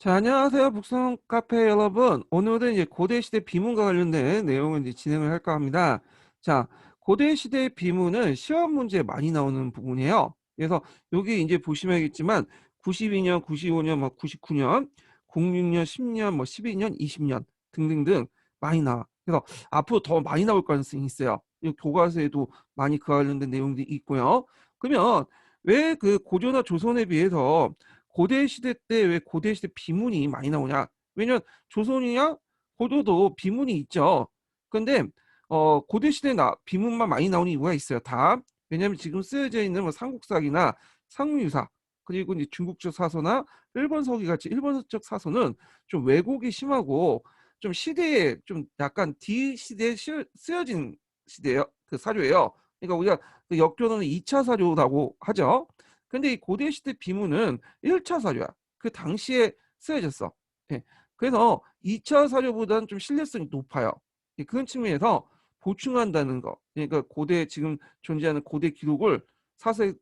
자, 안녕하세요. 북성 카페 여러분. 오늘은 이제 고대시대 비문과 관련된 내용을 이제 진행을 할까 합니다. 자, 고대시대 비문은 시험 문제에 많이 나오는 부분이에요. 그래서 여기 이제 보시면 알겠지만 92년, 95년, 뭐 99년, 06년, 10년, 뭐 12년, 20년 등등등 많이 나와. 그래서 앞으로 더 많이 나올 가능성이 있어요. 이 교과서에도 많이 그 관련된 내용들이 있고요. 그러면 왜 그 고조나 조선에 비해서 고대 시대 때 왜 고대 시대 비문이 많이 나오냐? 왜냐면 조선이냐 고조도 비문이 있죠. 근데 고대 시대 비문만 많이 나오는 이유가 있어요. 다. 왜냐면 지금 쓰여져 있는 뭐 삼국사기나 상무유사 그리고 이제 중국적 사서나 일본 서기 같이 일본적 사서는 좀 왜곡이 심하고 좀 시대에 좀 약간 뒤 시대에 쓰여진 시대예요. 그 사료예요. 그러니까 우리가 그 역교는 2차 사료라고 하죠. 근데 이 고대 시대 비문은 1차 사료야. 그 당시에 쓰여졌어. 예. 그래서 2차 사료보다는 좀 신뢰성이 높아요. 예, 그런 측면에서 보충한다는 거. 그러니까 고대 지금 존재하는 고대 기록을 사서에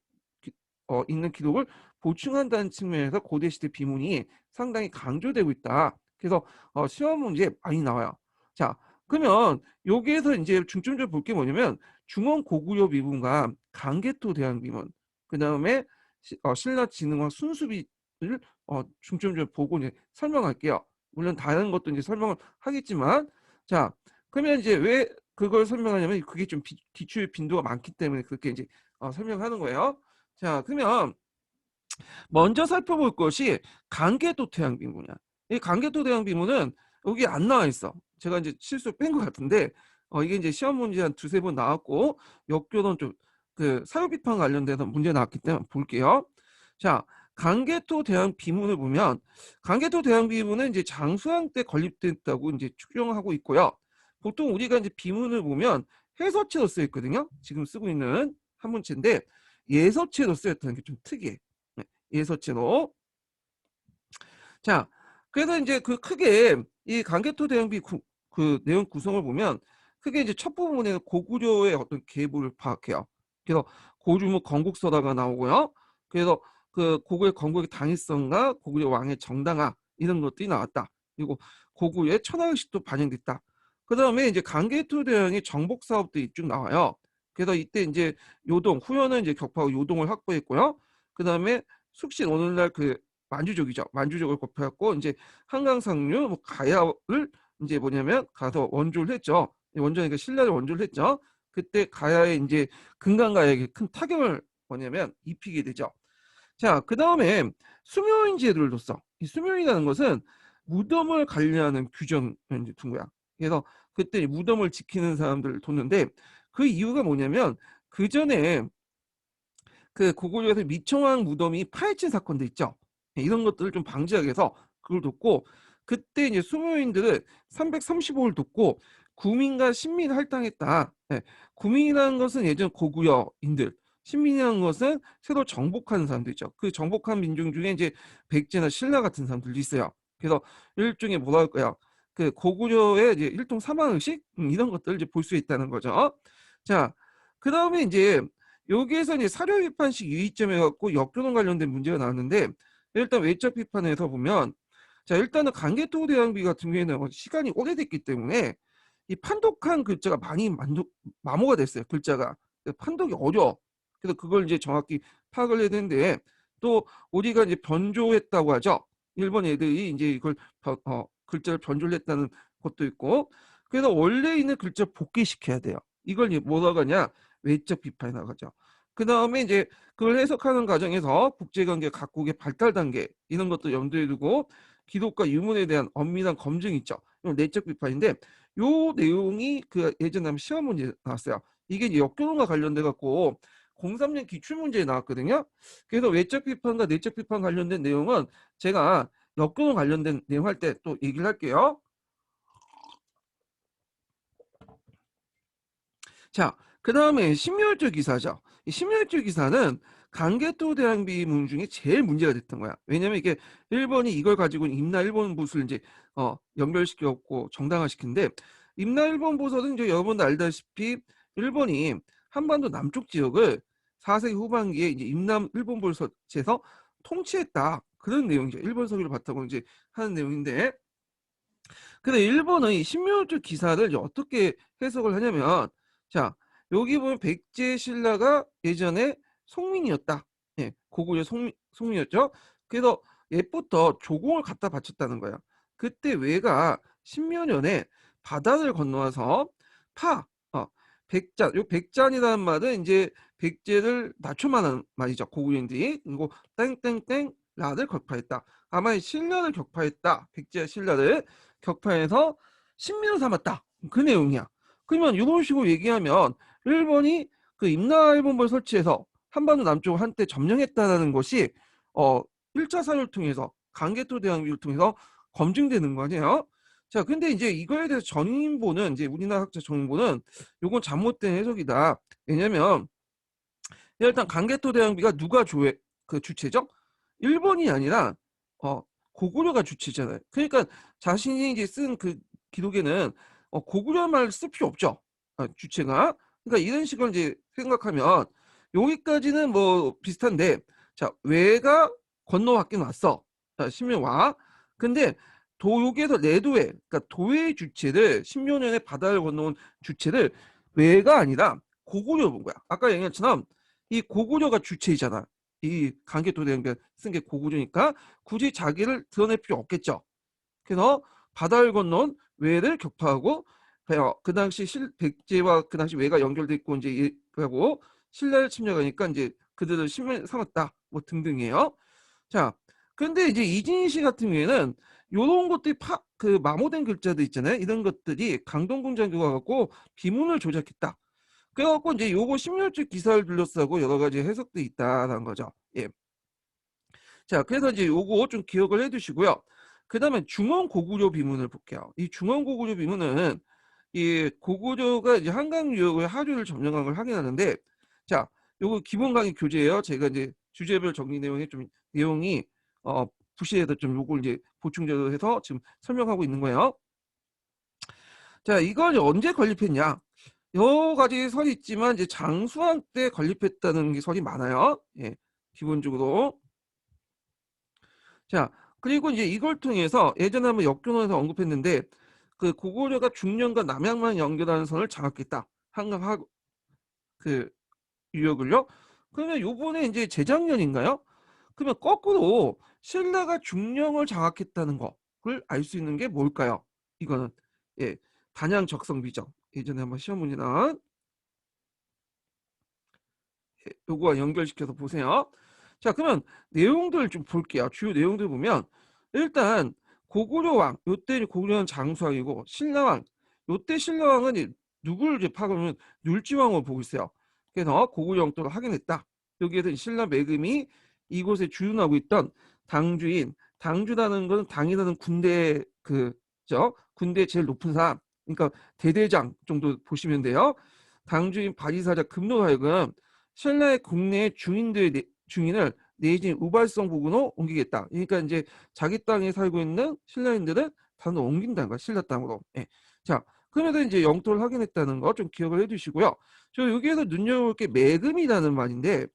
있는 기록을 보충한다는 측면에서 고대 시대 비문이 상당히 강조되고 있다. 그래서 시험 문제에 많이 나와요. 자, 그러면 여기에서 이제 중점적으로 볼 게 뭐냐면 중원 고구려 비문과 강개토 대항 비문, 그 다음에 신라진흥원 순수비를 중점적으로 보고 이제 설명할게요. 물론 다른 것도 이제 설명을 하겠지만, 자, 그러면 이제 왜 그걸 설명하냐면 그게 좀 기출 빈도가 많기 때문에 그렇게 이제 설명하는 거예요. 자, 그러면 먼저 살펴볼 것이 강개토 태양비문이야. 이 강개토 태양비문은 여기 안 나와 있어. 제가 이제 실수 뺀 것 같은데 이게 이제 시험 문제 한 두세 번 나왔고 역교는 좀 그 사유비판 관련돼서 문제 나왔기 때문에 볼게요. 자, 강개토 대항 비문을 보면 강개토 대항 비문은 이제 장수왕 때 건립됐다고 이제 추정하고 있고요. 보통 우리가 이제 비문을 보면 해서체로 쓰여 있거든요. 지금 쓰고 있는 한문체인데 예서체로 쓰였다는 게 좀 특이해. 네, 예서체로. 자, 그래서 이제 그 크게 이 강개토 대항비 그 내용 구성을 보면 크게 이제 첫 부분에 고구려의 어떤 계보를 파악해요. 그래서 고주무 건국서다가 나오고요. 그래서 그 고구려 건국의 당위성과 고구려 왕의 정당화 이런 것들이 나왔다. 그리고 고구려의 천하의식도 반영됐다. 그 다음에 이제 강개토 대왕의 정복 사업들이 쭉 나와요. 그래서 이때 이제 요동 후연은 이제 격파하고 요동을 확보했고요. 그 다음에 숙신 오늘날 그 만주족이죠. 만주족을 곱해갖고 이제 한강 상류 뭐 가야를 이제 뭐냐면 가서 원조를 했죠. 원조니까 신라를 원조를 했죠. 그때 가야에 이제 금강가야에게 큰 타격을 뭐냐면 입히게 되죠. 자, 그 다음에 수묘인 제도를 뒀어. 이 수묘인이라는 것은 무덤을 관리하는 규정을 이제 둔 거야. 그래서 그때 무덤을 지키는 사람들을 뒀는데 그 이유가 뭐냐면 그 전에 그 고구려에서 미청왕 무덤이 파헤친 사건도 있죠. 예, 이런 것들을 좀 방지하기 위해서 그걸 돕고 그때 이제 수묘인들을 335를 돕고 구민과 신민 할당했다. 예, 구민이라는 것은 예전 고구려인들, 신민이라는 것은 새로 정복하는 사람들이죠. 그 정복한 민중 중에 이제 백제나 신라 같은 사람들도 있어요. 그래서 일종의 뭐라 할까요? 그 고구려의 이제 일동 사망의식 이런 것들을 이제 볼 수 있다는 거죠. 자, 그 다음에 이제 여기에서 이제 사료 비판식 유의점에 갖고 역교론 관련된 문제가 나왔는데 일단 외적 비판에서 보면 자 일단은 강개토 대왕비 같은 경우에는 시간이 오래됐기 때문에 이 판독한 글자가 많이 마모가 됐어요. 글자가 판독이 어려워. 그래서 그걸 이제 정확히 파악을 해야 되는데 또 우리가 이제 변조했다고 하죠. 일본 애들이 이제 이걸 글자를 변조를 했다는 것도 있고 그래서 원래 있는 글자 복귀시켜야 돼요. 이걸 이제 뭐라고 하냐 외적 비판이 나가죠. 그 다음에 이제 그걸 해석하는 과정에서 국제관계 각국의 발달 단계 이런 것도 염두에 두고 기독과 유문에 대한 엄밀한 검증이 있죠. 이건 내적 비판인데 요 내용이 그 예전에 시험 문제 나왔어요. 이게 이제 역교론과 관련돼 갖고 03년 기출 문제에 나왔거든요. 그래서 외적 비판과 내적 비판 관련된 내용은 제가 역교론 관련된 내용 할 때 또 얘기를 할게요. 자, 그 다음에 신묘일조 기사죠. 이 신묘일조 기사는 강개토 대항비문 중에 제일 문제가 됐던 거야. 왜냐면 이게 일본이 이걸 가지고 임나 일본 보수를 이제 연결시켰고 정당화시킨데 임나 일본 보수는 이제 여러분도 알다시피 일본이 한반도 남쪽 지역을 4세기 후반기에 이제 임남 일본 보수에서 통치했다. 그런 내용이죠. 일본 서기를 바탕으로 이제 하는 내용인데, 근데 일본은 이 신묘주 기사를 이제 어떻게 해석을 하냐면, 자, 여기 보면 백제 신라가 예전에 송민이었다. 예, 고구려 송민이었죠. 그래서 옛부터 조공을 갖다 바쳤다는 거야. 그때 왜가 신묘년에 바다를 건너와서 파, 백잔, 요 백잔이라는 말은 이제 백제를 낮춤하는 말이죠. 고구려인들이. 그리고 땡땡땡 라를 격파했다. 아마 신라를 격파했다. 백제 신라를 격파해서 신민을 삼았다. 그 내용이야. 그러면 이런 식으로 얘기하면 일본이 그 임나일본부를 설치해서 한반도 남쪽을 한때 점령했다는 것이 1차 사료를 통해서 강개토 대왕비를 통해서 검증되는 거 아니에요? 자, 근데 이제 이거에 대해서 전인보는 이제 우리나라 학자 전인보는 요건 잘못된 해석이다. 왜냐면 일단 강개토 대왕비가 누가 그 주체죠? 일본이 아니라 고구려가 주체잖아요. 그러니까 자신이 이제 쓴 그 기록에는 고구려 말 쓸 필요 없죠. 주체가. 그러니까 이런 식으로 이제 생각하면 여기까지는 뭐 비슷한데, 자, 왜가 건너왔긴 왔어. 자, 신묘와. 근데 여기에서 내도의, 그러니까 도의 주체를 신묘년에 바다를 건너온 주체를 왜가 아니라 고구려 본 거야. 아까 얘기한 것처럼 이 고구려가 주체이잖아. 이 강개토대왕비가 쓴 게 고구려니까 굳이 자기를 드러낼 필요 없겠죠. 그래서 바다를 건넌 왜를 격파하고 그 당시 백제와 그 당시 왜가 연결돼 있고 이제 하고 신라를 침략하니까 이제 그들을 신을 삼았다. 뭐 등등이에요. 자, 근데 이제 이진시 같은 경우에는 요런 것들이 그 마모된 글자들 있잖아요. 이런 것들이 강동궁 장교가 갖고 비문을 조작했다. 그래갖고 이제 요거 신묘주 기사를 둘러싸고 여러 가지 해석도 있다라는 거죠. 예. 자, 그래서 이제 요거 좀 기억을 해두시고요. 그 다음에 중원 고구려 비문을 볼게요. 이 중원 고구려 비문은 이 고구려가 이제 한강 유역의 하류를 점령한 걸 확인하는데, 자, 요거 기본 강의 교재예요. 제가 이제 주제별 정리 내용에 좀 내용이 부실해서 좀 요걸 이제 보충적으로 해서 지금 설명하고 있는 거예요. 자, 이걸 언제 건립했냐? 여러 가지 설이 있지만 이제 장수왕 때 건립했다는 게 설이 많아요. 예, 기본적으로. 자, 그리고 이제 이걸 통해서 예전에 한번 역전원에서 언급했는데 그 고구려가 중령과 남양만 연결하는 선을 장악했다. 한강 그 유역을요. 그러면 요번에 이제 재작년인가요? 그러면 거꾸로 신라가 중령을 장악했다는 거를 알 수 있는 게 뭘까요? 이거는 예, 단양 적성 비정. 예전에 한번 시험 문제 나온 요거와 연결시켜서 보세요. 자, 그러면 내용들 좀 볼게요. 주요 내용들 보면 일단 고구려 왕, 요때 고구려는 장수왕이고 신라왕, 요때 신라왕은 누구를 이제 파악하면 율지왕을 보고 있어요. 그래서 고구려 영토를 확인했다. 여기에서 신라 매금이 이곳에 주둔하고 있던 당주인, 당주라는 건 당이라는 군대 군대 제일 높은 사람, 그러니까 대대장 정도 보시면 돼요. 당주인 바리사자 금노하여금 신라의 국내 중인을 내진 우발성 부근으로 옮기겠다. 그러니까 이제 자기 땅에 살고 있는 신라인들은 단으로 옮긴다는 거야. 신라 땅으로. 예. 자, 그러면서 이제 영토를 확인했다는 거 좀 기억을 해두시고요. 저 여기에서 눈여볼 게 매금이라는 말인데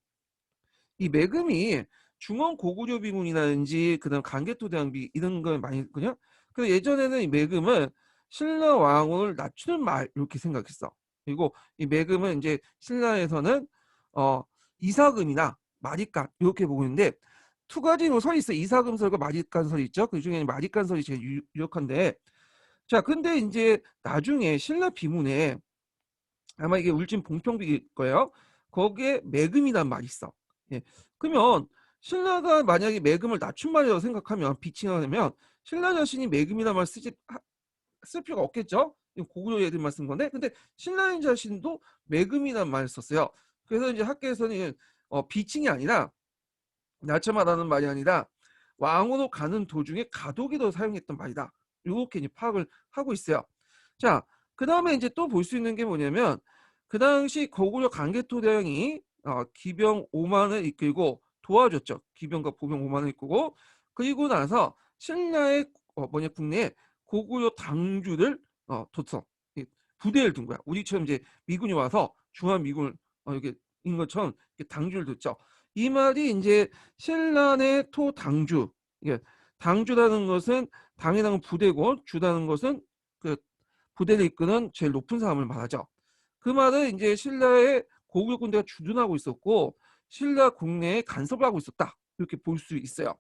이 매금이 중원 고구려 비문이라든지 그다음 강개토 대왕비 이런 걸 많이 했거든요. 그래서 예전에는 이 매금은 신라 왕을 낮추는 말 이렇게 생각했어. 그리고 이 매금은 이제 신라에서는 어 이사금이나 마리간 이렇게 보고 있는데 두 가지 설이 있어. 이사금설과 마리간설이 있죠. 그 중에 마리간설이 제일 유력한데, 자, 근데 이제 나중에 신라 비문에 아마 이게 울진 봉평비일 거예요. 거기에 매금이란 말이 있어. 예. 그러면 신라가 만약에 매금을 낮춘 말이라고 생각하면 비칭하면 신라 자신이 매금이란 말 쓸 필요가 없겠죠. 고구려 애들만 쓴 건데, 근데 신라인 자신도 매금이란 말을 썼어요. 그래서 이제 학계에서는 비칭이 아니라 낮춰말하는 말이 아니라 왕으로 가는 도중에 가도기도 사용했던 말이다. 이렇게 이제 파악을 하고 있어요. 자, 그 다음에 이제 또 볼 수 있는 게 뭐냐면 그 당시 고구려 강개토 대왕이 기병 5만을 이끌고 도와줬죠. 기병과 보병 5만을 이끌고 그리고 나서 신라의 국내에 고구려 당주를 뒀어. 부대를 둔 거야. 우리처럼 이제 미군이 와서 중한 미군을 이렇게 인 것처럼 이렇게 당주를 뒀죠. 이 말이 이제 신라의 토 당주 이게 당주라는 것은 당이라는 부대고 주라는 것은 그 부대를 이끄는 제일 높은 사람을 말하죠. 그 말은 이제 신라의 고구려 군대가 주둔하고 있었고 신라 국내에 간섭을 하고 있었다. 이렇게 볼 수 있어요.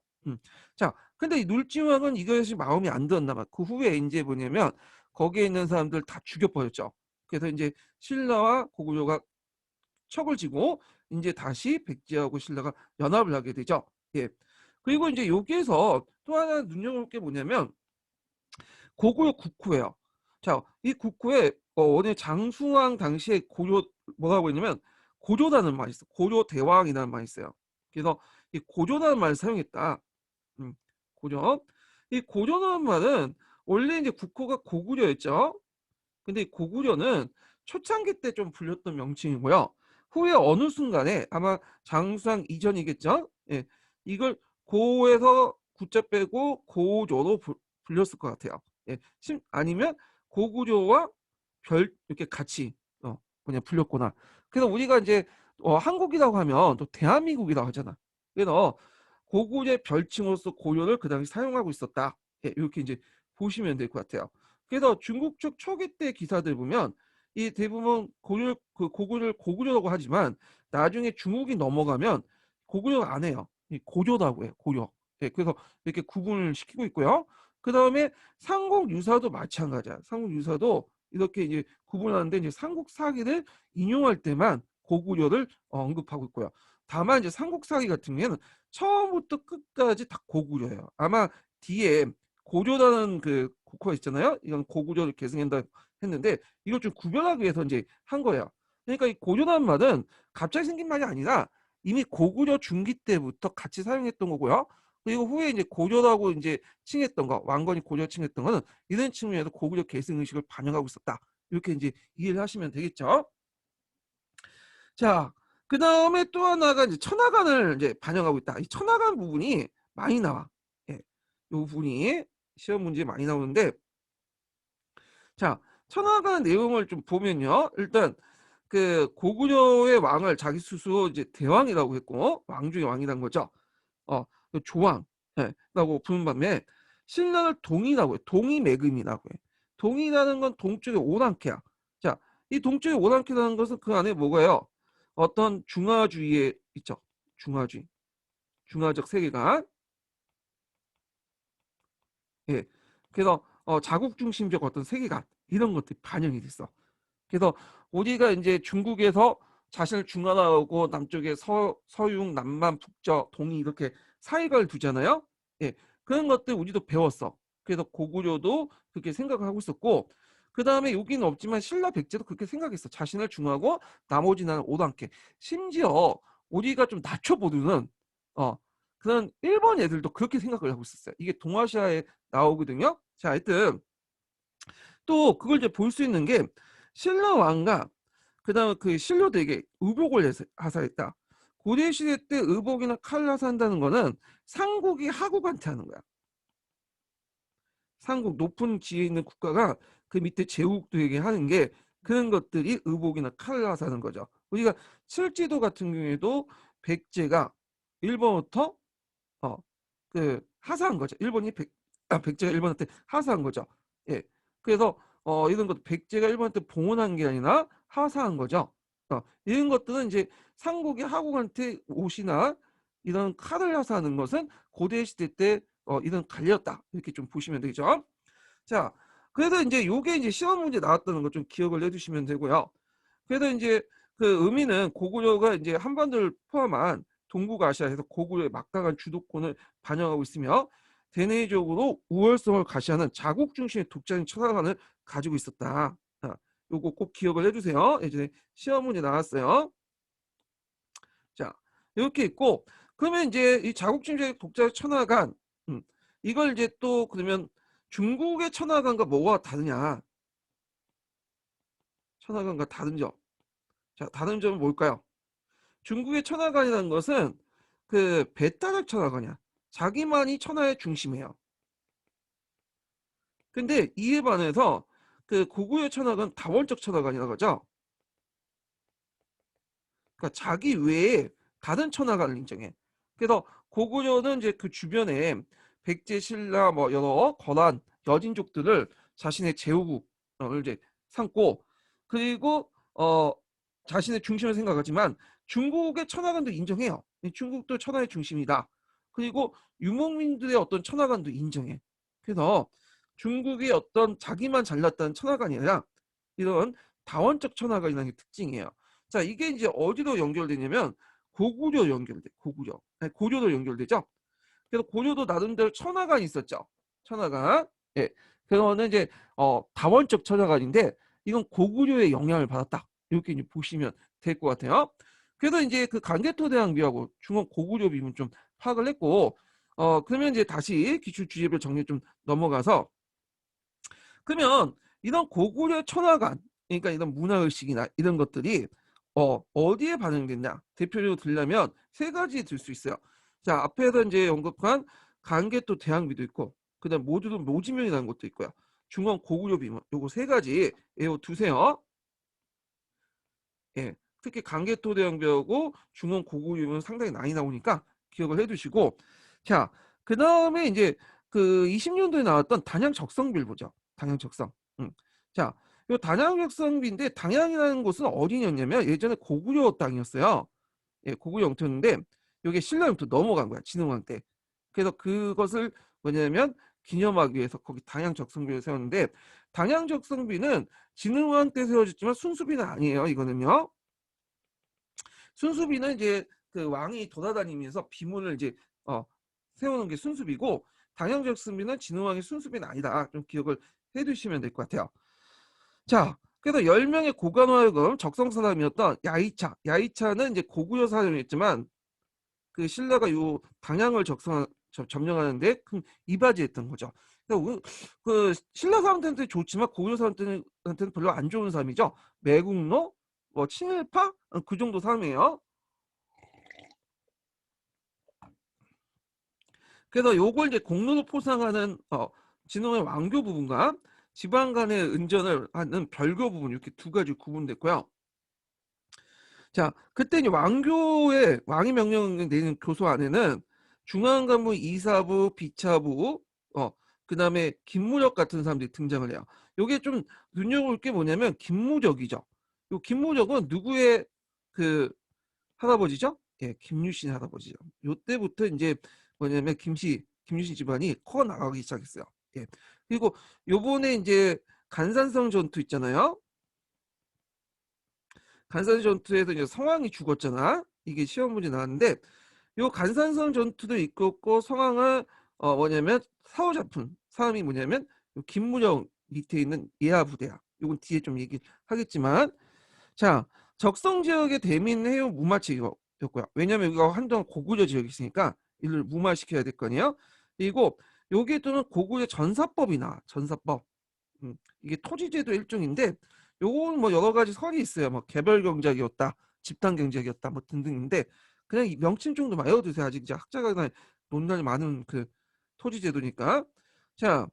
자, 근데 이 놀지왕은 이것이 마음에 안 들었나 봐. 그 후에 이제 뭐냐면 거기에 있는 사람들 다 죽여버렸죠. 그래서 이제 신라와 고구려가 척을 지고 이제 다시 백제하고 신라가 연합을 하게 되죠. 예. 그리고 이제 여기에서 또 하나 눈여겨볼 게 뭐냐면 고구려 국호예요. 자, 이 국호에 원래 장수왕 당시에 고려 뭐라고 했냐면 고조라는 말이 있어. 고조 대왕이라는 말이 있어요. 그래서 이 고조라는 말을 사용했다. 고조. 이 고조라는 말은 원래 이제 국호가 고구려였죠. 근데 이 고구려는 초창기 때 좀 불렸던 명칭이고요. 후에 어느 순간에 아마 장수왕 이전이겠죠. 예, 이걸 고에서 구자 빼고 고조로 불렸을 것 같아요. 예, 아니면 고구려와 별 이렇게 같이 그냥 불렸구나. 그래서 우리가 이제 한국이라고 하면 또 대한민국이라고 하잖아. 그래서 고구려의 별칭으로서 고려를 그 당시 사용하고 있었다. 예, 이렇게 이제 보시면 될 것 같아요. 그래서 중국 쪽 초기 때 기사들 보면 이 대부분 고구려를 고구려라고 하지만 나중에 중국이 넘어가면 고구려가 안 해요. 이 고조라고 해요. 고려. 예, 그래서 이렇게 구분을 시키고 있고요. 그 다음에 삼국 유사도 마찬가지야. 삼국 유사도 이렇게 이제 구분하는데 이제 삼국 사기를 인용할 때만 고구려를 언급하고 있고요. 다만 이제 삼국 사기 같은 경우에는 처음부터 끝까지 다 고구려예요. 아마 뒤에 고조라는 그 국호가 있잖아요. 이건 고구려를 계승한다 했는데 이걸 좀 구별하기 위해서 이제 한 거예요. 그러니까 이 고조라는 말은 갑자기 생긴 말이 아니라 이미 고구려 중기 때부터 같이 사용했던 거고요. 그리고 후에 이제 고조라고 이제 칭했던 거, 왕건이 고조 칭했던 거는 이런 측면에서 고구려 계승 의식을 반영하고 있었다. 이렇게 이제 이해를 하시면 되겠죠. 자, 그 다음에 또 하나가 이제 천하관을 이제 반영하고 있다. 이 천하관 부분이 많이 나와. 예, 이 부분이 시험 문제에 많이 나오는데, 자, 천하관 내용을 좀 보면요. 일단 그 고구려의 왕을 자기 스스로 이제 대왕이라고 했고 왕 중의 왕이란 거죠. 그 조왕, 예, 라고 부른 반면에 신라를 동이라고 해. 동이매금이라고 해. 동이라는 건 동쪽의 오랑캐야. 자, 이 동쪽의 오랑캐라는 것은 그 안에 뭐가요? 어떤 중화주의에 있죠. 중화주의, 중화적 세계관. 예, 그래서 자국 중심적 어떤 세계관 이런 것들이 반영이 됐어. 그래서 우리가 이제 중국에서 자신을 중화하고 남쪽에 서융, 남만, 북저, 동이 이렇게 사이가를 두잖아요. 예, 그런 것들 우리도 배웠어. 그래서 고구려도 그렇게 생각을 하고 있었고, 그 다음에 여기는 없지만 신라 백제도 그렇게 생각했어. 자신을 중화하고 나머지 나는 오랑캐. 심지어 우리가 좀 낮춰보는 그런 일본 애들도 그렇게 생각을 하고 있었어요. 이게 동아시아에 나오거든요. 자, 하여튼 또 그걸 이제 볼 수 있는 게 신라 왕과 그다음에 그 신료들에게 의복을 하사했다. 고대 시대 때 의복이나 칼을 하사한다는 거는 상국이 하국한테 하는 거야. 상국 높은 지위에 있는 국가가 그 밑에 제국들에게 하는 게 그런 것들이 의복이나 칼을 하사하는 거죠. 우리가 실지도 같은 경우에도 백제가 일본부터 어, 그 하사한 거죠. 백제가 일본한테 하사한 거죠. 예. 그래서 이런 것도 백제가 일본한테 봉헌한 게 아니라 하사한 거죠. 이런 것들은 이제 삼국이 하국한테 옷이나 이런 칼을 하사하는 것은 고대 시대 때 이런 관리였다. 이렇게 좀 보시면 되죠. 자, 그래서 이제 요게 이제 시험 문제 나왔다는 거 좀 기억을 해두시면 되고요. 그래서 이제 그 의미는 고구려가 이제 한반도를 포함한 동북아시아에서 고구려의 막강한 주도권을 반영하고 있으며 대내적으로 우월성을 가시하는 자국 중심의 독자적인 철학관을 가지고 있었다. 자, 요거 꼭 기억을 해주세요. 예전에 시험 문제 나왔어요. 자, 이렇게 있고 그러면 이제 이 자국 중심의 독자적 천하관 이걸 이제 또 그러면 중국의 천하관과 뭐가 다르냐? 천하관과 다른 점. 자, 다른 점은 뭘까요? 중국의 천하관이라는 것은 그 배타적 천하관이야. 자기만이 천하의 중심이에요. 근데 이에 반해서 그 고구려 천하관 다원적 천하관이라고 하죠. 그러니까 자기 외에 다른 천하관을 인정해. 그래서 고구려는 이제 그 주변에 백제, 신라 뭐 여러 거란 여진족들을 자신의 제후국을 이제 삼고, 그리고 자신의 중심을 생각하지만 중국의 천하관도 인정해요. 중국도 천하의 중심이다. 그리고 유목민들의 어떤 천하관도 인정해. 그래서 중국의 어떤 자기만 잘났다는 천하관이 아니라 이런 다원적 천하관이라는 게 특징이에요. 자, 이게 이제 어디로 연결되냐면 고구려 연결돼. 고구려. 아니, 고려로 연결되죠. 그래서 고려도 나름대로 천하관이 있었죠. 천하관. 예. 그거는 이제 다원적 천하관인데 이건 고구려의 영향을 받았다. 이렇게 이제 보시면 될 것 같아요. 그래서 이제 그 강개토대왕비하고 중원 고구려 비문 좀 파악을 했고, 그러면 이제 다시 기출 주제별 정리 좀 넘어가서, 그러면 이런 고구려 천하관, 그러니까 이런 문화의식이나 이런 것들이 어디에 반영됐냐? 대표적으로 들려면 세 가지 들 수 있어요. 자, 앞에서 이제 언급한 강개토 대왕비도 있고, 그다음 모두도 모지명이라는 것도 있고요. 중원 고구려 비문, 요거 세 가지 외워두세요. 예, 특히 강개토 대왕비하고 중원 고구려 비문은 상당히 많이 나오니까 기억을 해두시고, 자, 그 다음에 이제 그 20년도에 나왔던 단양 적성비를 보죠. 단양 적성. 자, 요 단양 적성비인데 단양이라는 곳은 어디였냐면 예전에 고구려 땅이었어요. 예, 고구려 영토였는데 이게 신라 영토 넘어간 거야, 진흥왕 때. 그래서 그것을 뭐냐면 기념하기 위해서 거기 단양 적성비를 세웠는데, 단양 적성비는 진흥왕 때 세워졌지만 순수비는 아니에요. 이거는요. 순수비는 이제 그 왕이 돌아다니면서 비문을 이제 세우는 게 순수비고, 단양 적성비는 진흥왕의 순수비는 아니다. 좀 기억을 해두시면 될 것 같아요. 자, 그래서 10명의 고관화금 적성 사람이었던 야이차. 야이차는 이제 고구려 사람이었지만 그 신라가 요 당양을 점령하는데 큰 이바지했던 거죠. 그 신라 사람들한테 좋지만 고구려 사람들한테는 별로 안 좋은 사람이죠. 매국노, 뭐 친일파 그 정도 사람이에요. 그래서 요걸 이제 공로로 포상하는 진흥의 왕교 부분과 지방 간의 은전을 하는 별교 부분, 이렇게 두 가지 구분됐고요. 자, 그때 이제 왕교의 왕이 명령을 내는 교서 안에는 중앙간부, 이사부, 비차부, 그다음에 김무적 같은 사람들이 등장을 해요. 요게 좀 눈여볼 게 뭐냐면 김무적이죠. 요 김무적은 누구의 그 할아버지죠? 예, 김유신 할아버지죠. 요때부터 이제 뭐냐면 김유신 집안이 커 나가기 시작했어요. 예. 그리고 요번에 이제 간산성 전투 있잖아요. 간산 전투에서 이제 성왕이 죽었잖아. 이게 시험 문제 나왔는데 요 간산성 전투도 있었고, 성왕은 뭐냐면 사로잡은 사람이 뭐냐면 요 김무정 밑에 있는 예하 부대야. 요건 뒤에 좀 얘기하겠지만, 자, 적성 지역의 대민 해용 무마치기였고요. 왜냐면 여기가 한동안 고구려 지역이 있으니까 이를 무마시켜야 될 거 아니에요. 그리고 여기에 또는 고구려 전사법이나 전사법, 이게 토지제도 일종인데 요건 뭐 여러 가지 설이 있어요. 뭐 개별 경작이었다, 집단 경작이었다, 뭐 등등인데 그냥 이 명칭 정도 외워두세요. 아직 이제 학자가 논란이 많은 그 토지제도니까. 자,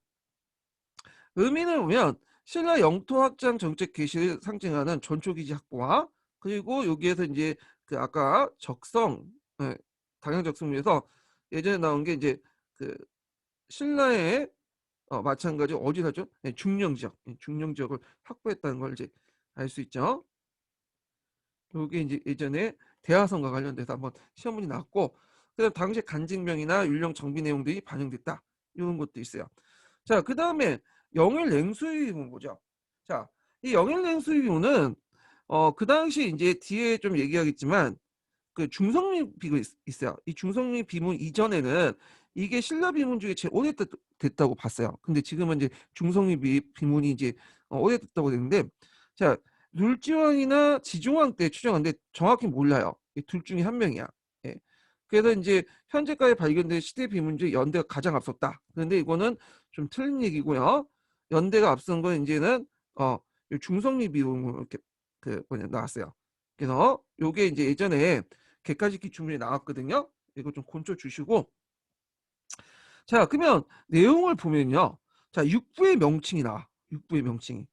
의미를 보면 신라 영토 확장 정책 개시를 상징하는 전초기지 확보와, 그리고 여기에서 이제 그 아까 적성, 예, 당양 적성에서 예전에 나온 게 이제 그 신라의 마찬가지 어디서 하죠? 네, 중령 지역, 중령 지역을 확보했다는 걸 이제 알 수 있죠. 요게 이제 예전에 대화성과 관련돼서 한번 시험 문이 나왔고, 그다음 당시 간직명이나 율령 정비 내용들이 반영됐다. 이런 것도 있어요. 자, 그 다음에 영일 냉수유비문 보죠. 자, 이 영일 냉수유비문은 그 당시 이제 뒤에 좀 얘기하겠지만 그 중성리 비가 있어요. 이 중성리 비문 이전에는 이게 신라 비문 중에 제일 오래됐다고 봤어요. 근데 지금은 이제 중성리 비문이 이제 오래됐다고 되는데, 자, 룰지왕이나 지중왕 때 추정하는데 정확히 몰라요. 이 둘 중에 한 명이야. 예. 그래서 이제 현재까지 발견된 시대 비문 중에 연대가 가장 앞섰다. 그런데 이거는 좀 틀린 얘기고요. 연대가 앞선 건 이제는 중성리 비문 이렇게 그 뭐냐 나왔어요. 그래서 요게 이제 예전에 객관식 기출문이 나왔거든요. 이거 좀 곤쳐 주시고, 자, 그러면 내용을 보면요. 자, 육부의 명칭이 나와. 육부의 명칭이.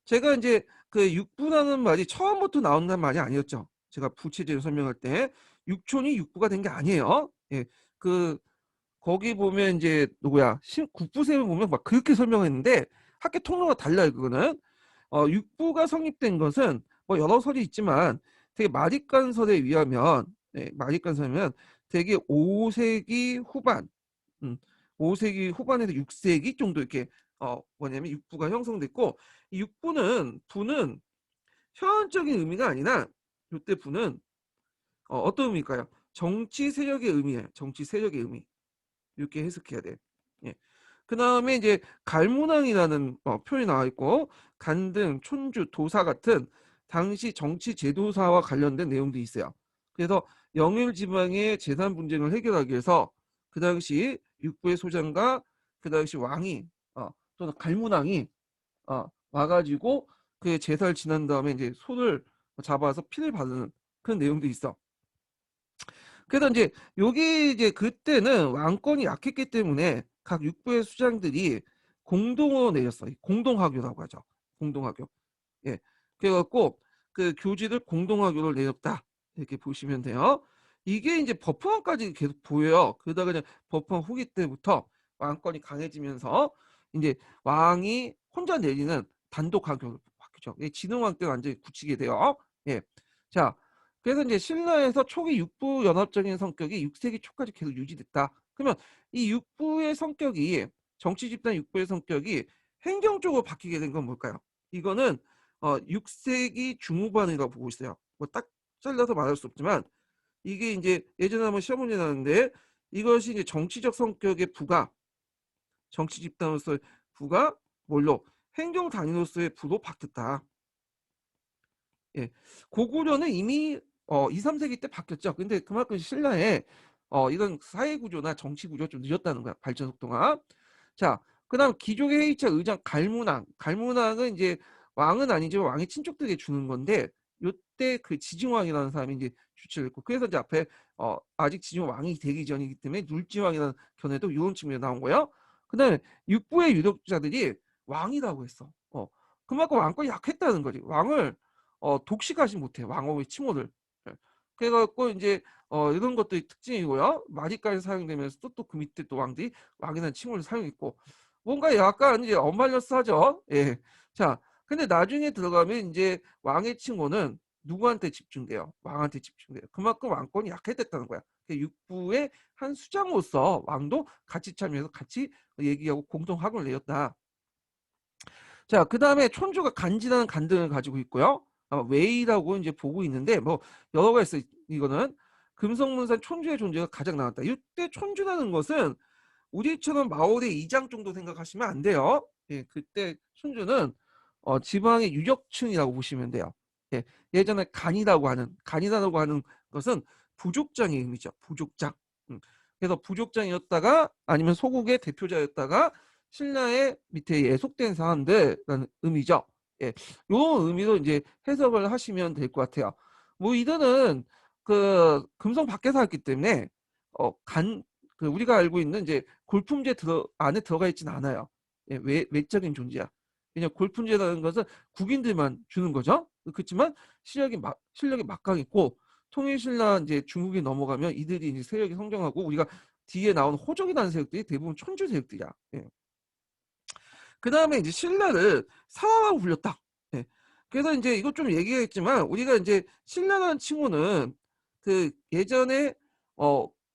제가 이제 그 육부라는 말이 처음부터 나온다는 말이 아니었죠. 제가 부체제로 설명할 때 육촌이 육부가 된 게 아니에요. 예. 그 거기 보면 이제 누구야 국부세를 보면 막 그렇게 설명했는데 학계 통로가 달라요. 그거는 육부가 성립된 것은 뭐 여러 설이 있지만 되게 마립간설에 의하면 마립간설이면 되게 5세기 후반, 음, 5세기 후반에서 6세기 정도 이렇게 뭐냐면 육부가 형성됐고, 이 육부는 부는 현원적인 의미가 아니라 이때 부는 어떤 의미일까요? 정치 세력의 의미예요. 정치 세력의 의미. 이렇게 해석해야 돼. 예. 그 다음에 이제 갈문왕이라는 표현이 나와 있고, 간등, 촌주, 도사 같은 당시 정치 제도사와 관련된 내용도 있어요. 그래서 영일 지방의 재산 분쟁을 해결하기 위해서 그 당시 육부의 소장과 그 당시 왕이 또는 갈문왕이 와가지고 그 제사를 지난 다음에 이제 손을 잡아서 피를 바르는 그런 내용도 있어. 그래서 이제 여기 이제 그때는 왕권이 약했기 때문에 각 육부의 수장들이 공동으로 내렸어요. 공동하교라고 하죠. 공동하교. 예. 그래갖고 그 교지를 공동하교를 내렸다. 이렇게 보시면 돼요. 이게 이제 법화까지 계속 보여요. 그러다가 이제 법화 후기 때부터 왕권이 강해지면서 이제 왕이 혼자 내리는 단독 하교로 바뀌죠. 진흥왕 때 완전히 굳히게 돼요. 예. 자, 그래서 이제 신라에서 초기 육부 연합적인 성격이 6세기 초까지 계속 유지됐다. 그러면 이 육부의 성격이 정치 집단 육부의 성격이 행정 쪽으로 바뀌게 된 건 뭘까요? 이거는 6세기 중후반이라고 보고 있어요. 뭐 딱 잘라서 말할 수 없지만 이게 이제 예전에 한번 시험 문제 나왔는데 이것이 이제 정치적 성격의 부가 정치 집단으로서의 부가 뭘로 행정 단위로서의 부로 바뀌었다. 예. 고구려는 이미 2, 3세기 때 바뀌었죠. 근데 그만큼 신라에 이런 사회 구조나 정치 구조가 좀 늦었다는 거야. 발전 속도가. 자, 그다음 기족의 해이차 의장 갈문왕. 갈문왕은 이제 왕은 아니지만 왕의 친족들에게 주는 건데 요때 그 지증왕이라는 사람이 이제 주치를 했고, 그래서 이제 앞에 아직 지증 왕이 되기 전이기 때문에 눌지왕이라는 견해도 이런 측면에 나온 거예요. 그다음에 육부의 유력자들이 왕이라고 했어. 그만큼 왕권이 약했다는 거지. 왕을 독식하지 못해, 왕후의 칭호를. 예. 그래갖고 이제 이런 것도 특징이고요. 마디까지 사용되면서 또 그 밑에 또 왕들이 왕이라는 칭호를 사용했고, 뭔가 약간 이제 언밸런스하죠. 예. 자, 근데 나중에 들어가면 이제 왕의 칭호는 누구한테 집중돼요? 왕한테 집중돼요. 그만큼 왕권이 약해졌다는 거야. 육부의 한 수장으로서 왕도 같이 참여해서 같이 얘기하고 공동 학을 내었다. 자, 그 다음에 촌주가 간지나는 간등을 가지고 있고요. 아마 웨이라고 이제 보고 있는데 뭐 여러 가지 있어요. 이거는 금성문산 촌주의 존재가 가장 나왔다. 이때 촌주라는 것은 우리처럼 마을의 이장 정도 생각하시면 안 돼요. 예, 그때 촌주는 지방의 유력층이라고 보시면 돼요. 예, 예전에 간이라고 하는 것은 부족장의 의미죠. 부족장. 음, 그래서 부족장이었다가 아니면 소국의 대표자였다가 신라의 밑에 예속된 사람들라는 의미죠. 예, 요 의미로 이제 해석을 하시면 될 것 같아요. 뭐 이들은 그 금성 밖에서 왔기 때문에 그 우리가 알고 있는 이제 골품제 안에 들어가 있지는 않아요. 예, 외적인 존재야. 왜냐 골품제라는 것은 국인들만 주는 거죠. 그렇지만 실력이 막강했고 통일신라 이제 중국이 넘어가면 이들이 이제 세력이 성장하고 우리가 뒤에 나온 호족이라는 세력들이 대부분 촌주 세력들이야. 예. 그 다음에 이제 신라를 사화라고 불렸다. 예. 그래서 이제 이것 좀 얘기했지만 우리가 이제 신라라는 칭호는 그 예전에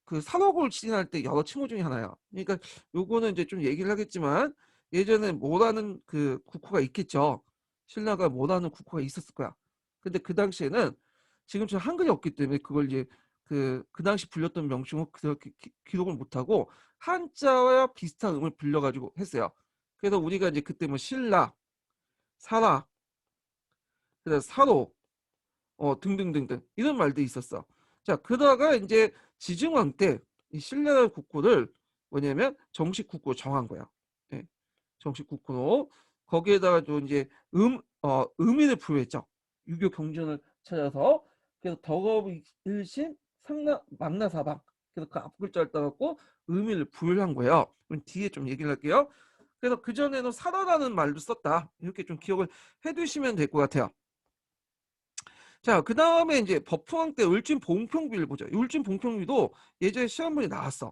그 산업을 추진할 때 여러 칭호 중에 하나야. 그러니까 요거는 이제 좀 얘기를 하겠지만 예전에 뭐라는 그 국호가 있겠죠. 신라가 뭐라는 국호가 있었을 거야. 근데 그 당시에는 지금처럼 한글이 없기 때문에 그걸 이제 그 당시 불렸던 명칭을 그렇게 기록을 못하고 한자와 비슷한 음을 불려가지고 했어요. 그래서 우리가 이제 그때 뭐 신라, 사라, 그다음 사로, 등등등등 이런 말들이 있었어. 자, 그러다가 이제 지증왕 때 이 신라 국호를 뭐냐면 정식 국호 정한 거야. 예, 정식 국호로 거기에다가 또 이제 의미를 부여했죠. 유교 경전을 찾아서 그래서 덕업일신 상나 망나사방 그래서 그 앞글자를 따갖고 의미를 부여한 거예요. 그럼 뒤에 좀 얘기를 할게요. 그래서 그전에는 사라라는 말도 썼다. 이렇게 좀 기억을 해두시면 될 것 같아요. 자, 그 다음에 이제 법흥왕 때 울진 봉평비를 보죠. 울진 봉평비도 예전에 시험문에 나왔어.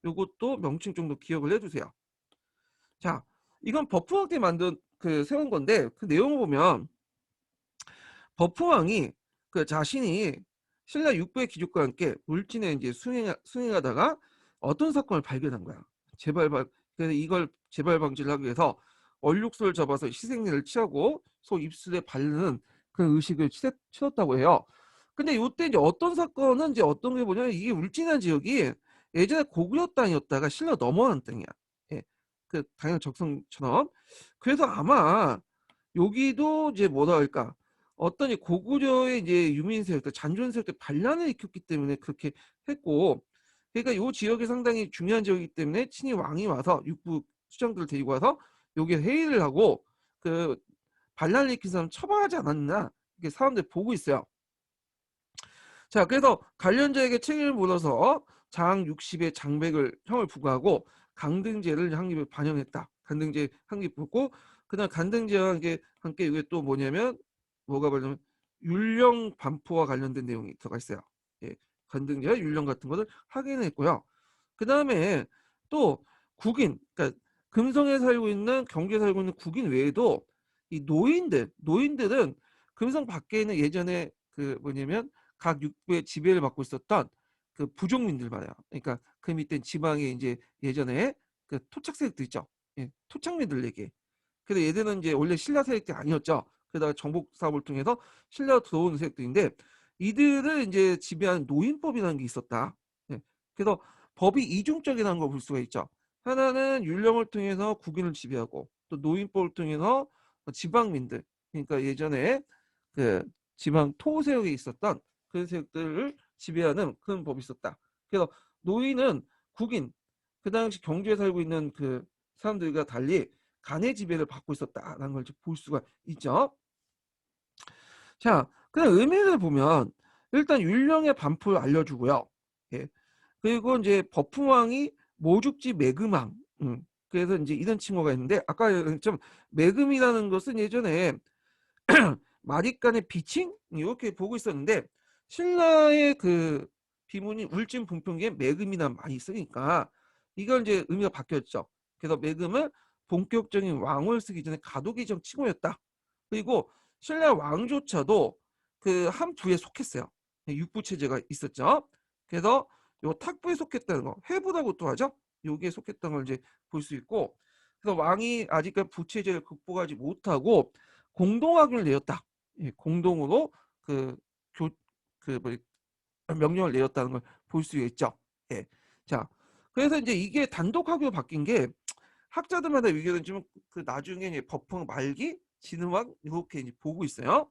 요것도 명칭 정도 기억을 해 두세요. 자, 이건 버프왕 때 만든 세운 건데 그 내용을 보면 버프왕이 자신이 신라 육부의 귀족과 함께 울진에 이제 순행하다가 어떤 사건을 발견한 거야. 그래서 이걸 재발 방지를 하기 위해서 얼룩소를 잡아서 희생례를 취하고 소 입술에 바르는 그 의식을 치렀다고 해요. 근데 요때 이제 어떤 사건은 이제 어떤 게 뭐냐면 이게 울진한 지역이 예전에 고구려 땅이었다가 신라 넘어간 땅이야. 예. 당연 적성처럼. 그래서 아마 여기도 이제 뭐라 할까? 어떤 이 고구려의 이제 유민 세력, 잔존 세력 때 반란을 일으켰기 때문에 그렇게 했고, 그러니까 요 지역이 상당히 중요한 지역이기 때문에 친히 왕이 와서 육부 수장들을 데리고 와서 여기에 회의를 하고 그 반란을 일으킨 사람 처벌하지 않았나 이렇게 사람들이 보고 있어요. 자, 그래서 관련자에게 책임을 물어서 장 60의 장백을 형을 부과하고 강등제를 항립에 반영했다. 강등제 항립 붙고 그다음 강등제와 함께 이게 또 뭐냐면 뭐가 뭐냐면 율령 반포와 관련된 내용이 들어가 있어요. 예, 강등제와 율령 같은 것을 확인했고요. 그 다음에 또 국인, 그러니까 금성에 살고 있는 경주에 살고 있는 국인 외에도 이 노인들은 금성 밖에 있는 예전에 뭐냐면 각 육부의 지배를 받고 있었던 그 부족민들 말이야. 그러니까 그 밑에 지방에 이제 예전에 그 토착 세력들 있죠. 예, 토착민들 얘기. 그래서 얘들은 이제 원래 신라 세력들이 아니었죠. 그러다가 정복 사업을 통해서 신라 들어온 세력들인데 이들을 이제 지배하는 노인법이라는 게 있었다. 예, 그래서 법이 이중적이라는 걸 볼 수가 있죠. 하나는 율령을 통해서 국인을 지배하고 또 노인법을 통해서 지방민들, 그러니까 예전에 그 지방 토세력에 있었던 그 세력들을 지배하는 그런 법이 있었다. 그래서 노인은 국인, 그 당시 경주에 살고 있는 그 사람들과 달리 간의 지배를 받고 있었다라는 걸 볼 수가 있죠. 자, 그냥 의미를 보면 일단 율령의 반포를 알려주고요. 예. 그리고 이제 버풍왕이 모죽지 매금왕. 그래서 이제 이런 칭호가 있는데 아까 좀 매금이라는 것은 예전에 마립간의 비칭 이렇게 보고 있었는데 신라의 그 비문이 울진 분평기에 매금이나 많이 쓰니까 이걸 이제 의미가 바뀌었죠. 그래서 매금은 본격적인 왕을 쓰기 전에 가도기정 칭호였다. 그리고 신라 왕조차도 그 한 부에 속했어요. 육부 체제가 있었죠. 그래서 요 탁부에 속했다는 거, 회부라고 또 하죠. 여기에 속했다는 걸 이제 볼 수 있고, 그래서 왕이 아직까지 부체제를 극복하지 못하고 공동학을 내렸다. 예, 공동으로 그 교, 뭐 명령을 내렸다는 걸 볼 수 있죠. 예. 자, 그래서 이제 이게 단독 학교로 바뀐 게 학자들마다 의견은 좀 나중에 이제 법흥 말기, 진흥학 이렇게 이제 보고 있어요.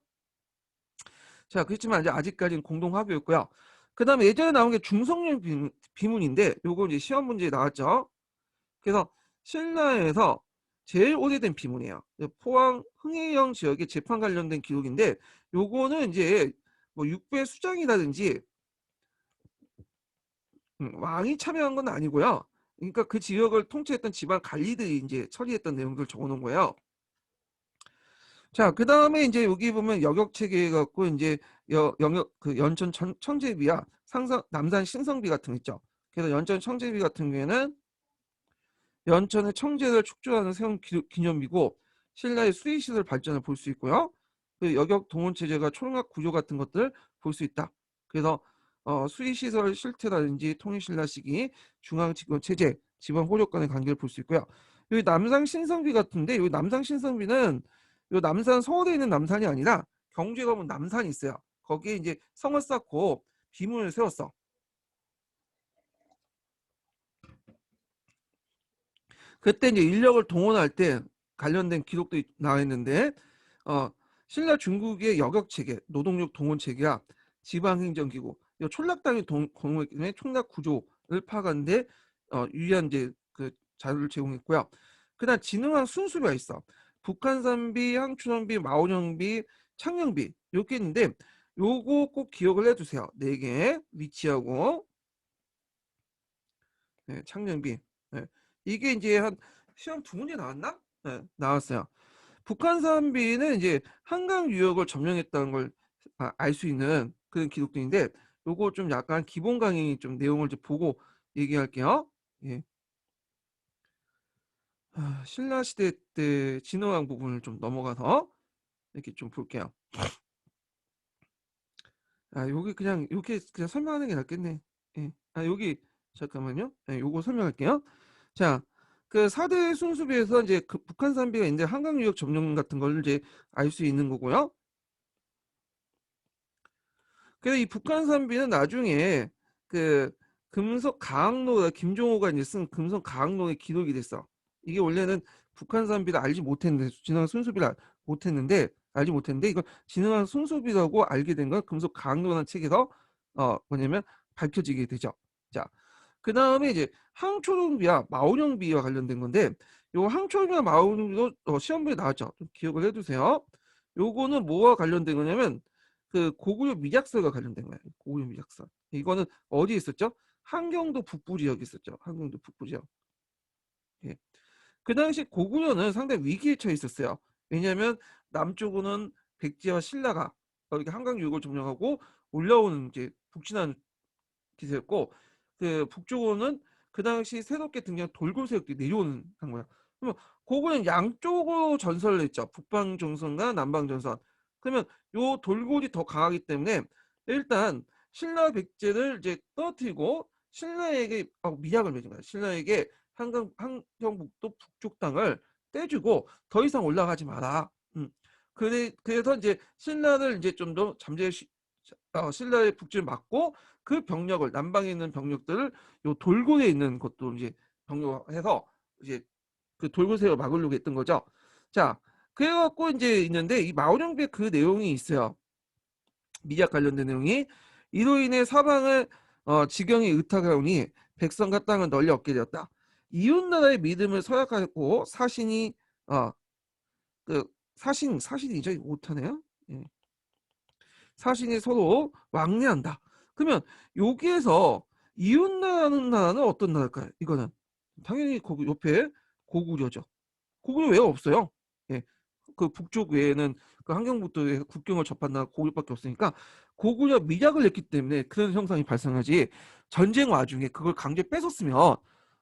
자, 그렇지만 이제 아직까지는 공동 학교였고요. 그다음에 예전에 나온 게 중성령 비문인데 요거 이제 시험 문제에 나왔죠. 그래서 신라에서 제일 오래된 비문이에요. 포항 흥해영 지역의 재판 관련된 기록인데 요거는 이제 뭐 육부의 수장이라든지 왕이 참여한 건 아니고요. 그러니까 그 지역을 통치했던 지방 관리들이 이제 처리했던 내용들을 적어놓은 거예요. 자, 그 다음에 이제 여기 보면 여격 체계 갖고 이제 영역 연천 청제비와 남산 신성비 같은 거 있죠. 그래서 연천 청제비 같은 경우에는 연천의 청제를 축조하는 세운 기념비고 신라의 수의시설 발전을 볼 수 있고요. 그 여격 동원 체제가 초능학 구조 같은 것들 볼 수 있다. 그래서 수의시설 실태라든지 통일신라 시기 중앙집권 체제, 지방 호력 간의 관계를 볼 수 있고요. 여기 남산 신성비 같은데 여기 남산 신성비는 요 남산 서울에 있는 남산이 아니라 경주에 가면 남산이 있어요. 거기에 이제 성을 쌓고 비문을 세웠어. 그때 이제 인력을 동원할 때 관련된 기록도 나와 있는데 어, 신라 중국의 여격 체계, 노동력 동원 체계와 지방행정기구, 촌락당의 공무기 때문에 촌락 구조를 파악하는데 유리한 이제 그 자료를 제공했고요. 그다음 진흥한 순수비가 있어. 북한산비, 항춘원비, 마원영비, 창녕비 이렇게 있는데 요거 꼭 기억을 해두세요. 4개 위치하고 네, 창녕비. 네. 이게 이제 한 시험 2문제 나왔나? 네, 나왔어요. 북한산비는 이제 한강 유역을 점령했다는 걸 알 수 있는 그런 기록들인데 요거 좀 약간 기본 강의 좀 내용을 좀 보고 얘기할게요. 예. 신라 시대 때 진흥한 부분을 좀 넘어가서 이렇게 좀 볼게요. 여기 그냥 이렇게 그냥 설명하는 게 낫겠네. 예. 여기 잠깐만요. 예, 요거 설명할게요. 자, 그 4대 순수비에서 이제 그 북한 산비가 이제 한강 유역 점령 같은 걸 이제 알 수 있는 거고요. 그래서 이 북한 산비는 나중에 그 금속 가항로 김종호가 이제 쓴 금속 가항로에 기록이 됐어. 이게 원래는 북한 산비를 알지 못했는데 진흥한 순수비를 못했는데 알지 못했는데 이걸 진흥한 순수비라고 알게 된 건 금속 가항로라는 책에서 뭐냐면 밝혀지게 되죠. 자, 그 다음에 이제 항초룡비와 마오룡비와 관련된 건데 요 항초룡비와 마오룡비도 시험부에 나왔죠. 좀 기억을 해두세요. 요거는 뭐와 관련된 거냐면 그 고구려 미작설과 관련된 거예요. 고구려 미작설. 이거는 어디에 있었죠? 한경도 북부 지역에 있었죠. 한경도 북부 지역. 예. 그 당시 고구려는 상당히 위기에 처해 있었어요. 왜냐하면 남쪽으로는 백제와 신라가 이렇게 한강 유역을 점령하고 올라오는 이제 북진하는 기세였고 그 북쪽으로는 그 당시 새롭게 등장한 돌고 세력들이 내려오는 한 거야. 그러면 그거는 양쪽으로 전설을 했죠. 북방 전선과 남방 전선. 그러면 요 돌골이 더 강하기 때문에 일단 신라 백제를 이제 떨어뜨리고 신라에게 미약을 맺은 거야. 신라에게 한경북도 북쪽 땅을 떼주고 더 이상 올라가지 마라. 그래서 이제 신라를 이제 좀 더 신라의 북진을 막고 그 병력을 남방에 있는 병력들을 요 돌고에 있는 것도 이제 병력해서 이제 그 돌고세를 막으려고 했던 거죠. 자, 그래갖고 이제 있는데 이 마오령비의 그 내용이 있어요. 미약 관련된 내용이 이로 인해 사방을 지경이 의탁하오니 백성과 땅을 널리 얻게 되었다. 이웃나라의 믿음을 서약하였고 사신이 그 사신이죠. 이거 못하네요. 예. 사신이 서로 왕래한다. 그러면 여기에서 이웃나라는 나라는 어떤 나라일까요? 이거는 당연히 거기 옆에 고구려죠. 고구려 외에 없어요. 예. 그 북쪽 외에는 그 한경북도에 국경을 접한 나라 고구려밖에 없으니까 고구려 미약을 냈기 때문에 그런 형상이 발생하지. 전쟁 와중에 그걸 강제 뺏었으면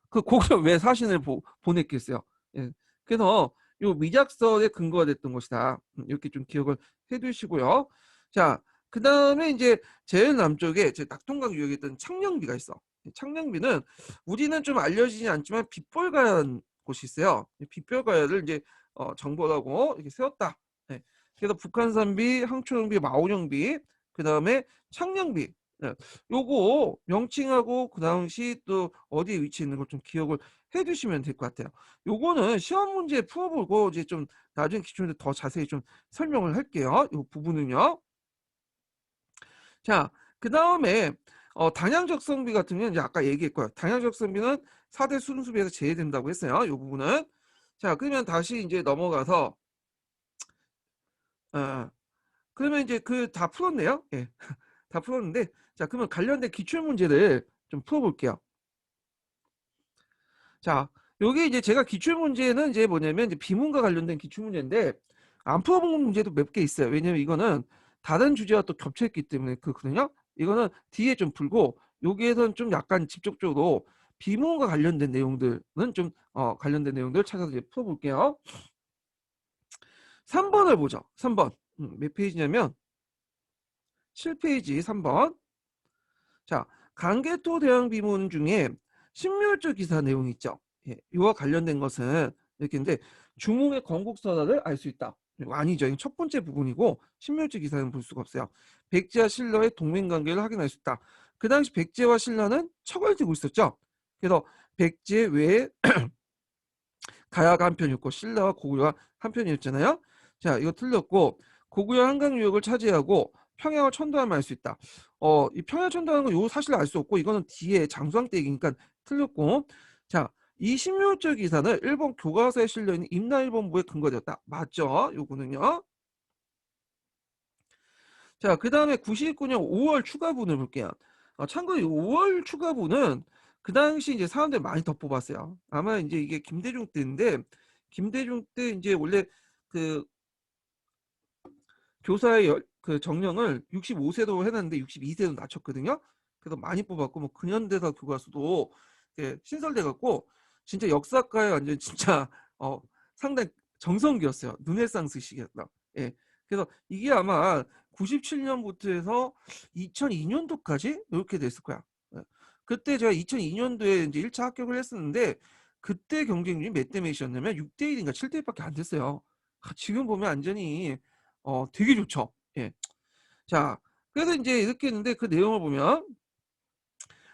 그 고구려 왜 사신을 보냈겠어요. 예. 그래서 요 미작설의 근거가 됐던 것이다. 이렇게 좀 기억을 해두시고요. 자, 그 다음에 이제 제일 남쪽에 제 낙동강 유역에 있던 창녕비가 있어. 창녕비는 우리는 좀 알려지지 않지만 빗볼가라는 곳이 있어요. 빗볼가야를 이제 정벌하고 이렇게 세웠다. 네. 그래서 북한산비, 항초령비, 마오령비, 그 다음에 창녕비. 네. 요거 명칭하고 그 당시 또 어디에 위치해 있는 걸 좀 기억을 해두시면 될 것 같아요. 요거는 시험 문제 풀어보고 이제 좀 나중에 기출인데 더 자세히 좀 설명을 할게요. 이 부분은요. 자, 그 다음에 단양적성비 같은 경우는 이제 아까 얘기했고요. 단양적성비는 4대 순수비에서 제외된다고 했어요. 이 부분은. 자, 그러면 다시 이제 넘어가서 어, 그러면 이제 그 다 풀었네요. 예. 다 풀었는데 자, 그러면 관련된 기출 문제를 좀 풀어볼게요. 자, 여기 이제 제가 기출 문제는 이제 뭐냐면 이제 비문과 관련된 기출 문제인데 안 풀어본 문제도 몇 개 있어요. 왜냐면 이거는 다른 주제와 또 겹쳐있기 때문에 그렇거든요. 이거는 뒤에 좀 풀고 여기에서는 좀 약간 직접적으로 비문과 관련된 내용들은 좀 관련된 내용들을 찾아서 이제 풀어볼게요. 3번을 보죠. 3번. 몇 페이지냐면 7페이지 3번. 자, 강개토 대왕 비문 중에 신묘일주 기사 내용이 있죠. 예, 이와 관련된 것은 이렇게인데 중흥의 건국선언을 알 수 있다. 아니죠. 이건 첫 번째 부분이고 신묘일주 기사는 볼 수가 없어요. 백제와 신라의 동맹관계를 확인할 수 있다. 그 당시 백제와 신라는 척을 지고 있었죠. 그래서 백제 외에 가야가 한 편이었고 신라와 고구려가 한 편이었잖아요. 자, 이거 틀렸고 고구려 한강 유역을 차지하고 평양을 천도하면 알 수 있다. 이 평양 천도하는 거 요 사실 알 수 없고 이거는 뒤에 장수왕 때 얘기니까 틀렸고. 자, 이 신묘일주 기사는 일본 교과서에 실려 있는 임나일본부의 근거되었다. 맞죠? 요거는요. 자, 그 다음에 99년 5월 추가분을 볼게요. 참고로 이 5월 추가분은 그 당시 이제 사람들 많이 더 뽑았어요. 아마 이제 이게 김대중 때인데, 김대중 때 이제 원래 그 교사의 그 정령을 65세로 해놨는데 62세로 낮췄거든요. 그래서 많이 뽑았고, 뭐 근현대사 교과서도 신설돼 갖고 진짜 역사가에 완전 진짜 상당히 정성기였어요. 르네상스식이었다. 예. 그래서 이게 아마 97년부터 해서 2002년도까지 이렇게 됐을 거야. 예. 그때 제가 2002년도에 이제 1차 합격을 했었는데 그때 경쟁률이 몇 대 몇이었냐면 6대 1인가 7대 1밖에 안 됐어요. 지금 보면 완전히 되게 좋죠. 예. 자, 그래서 이제 이렇게 했는데 그 내용을 보면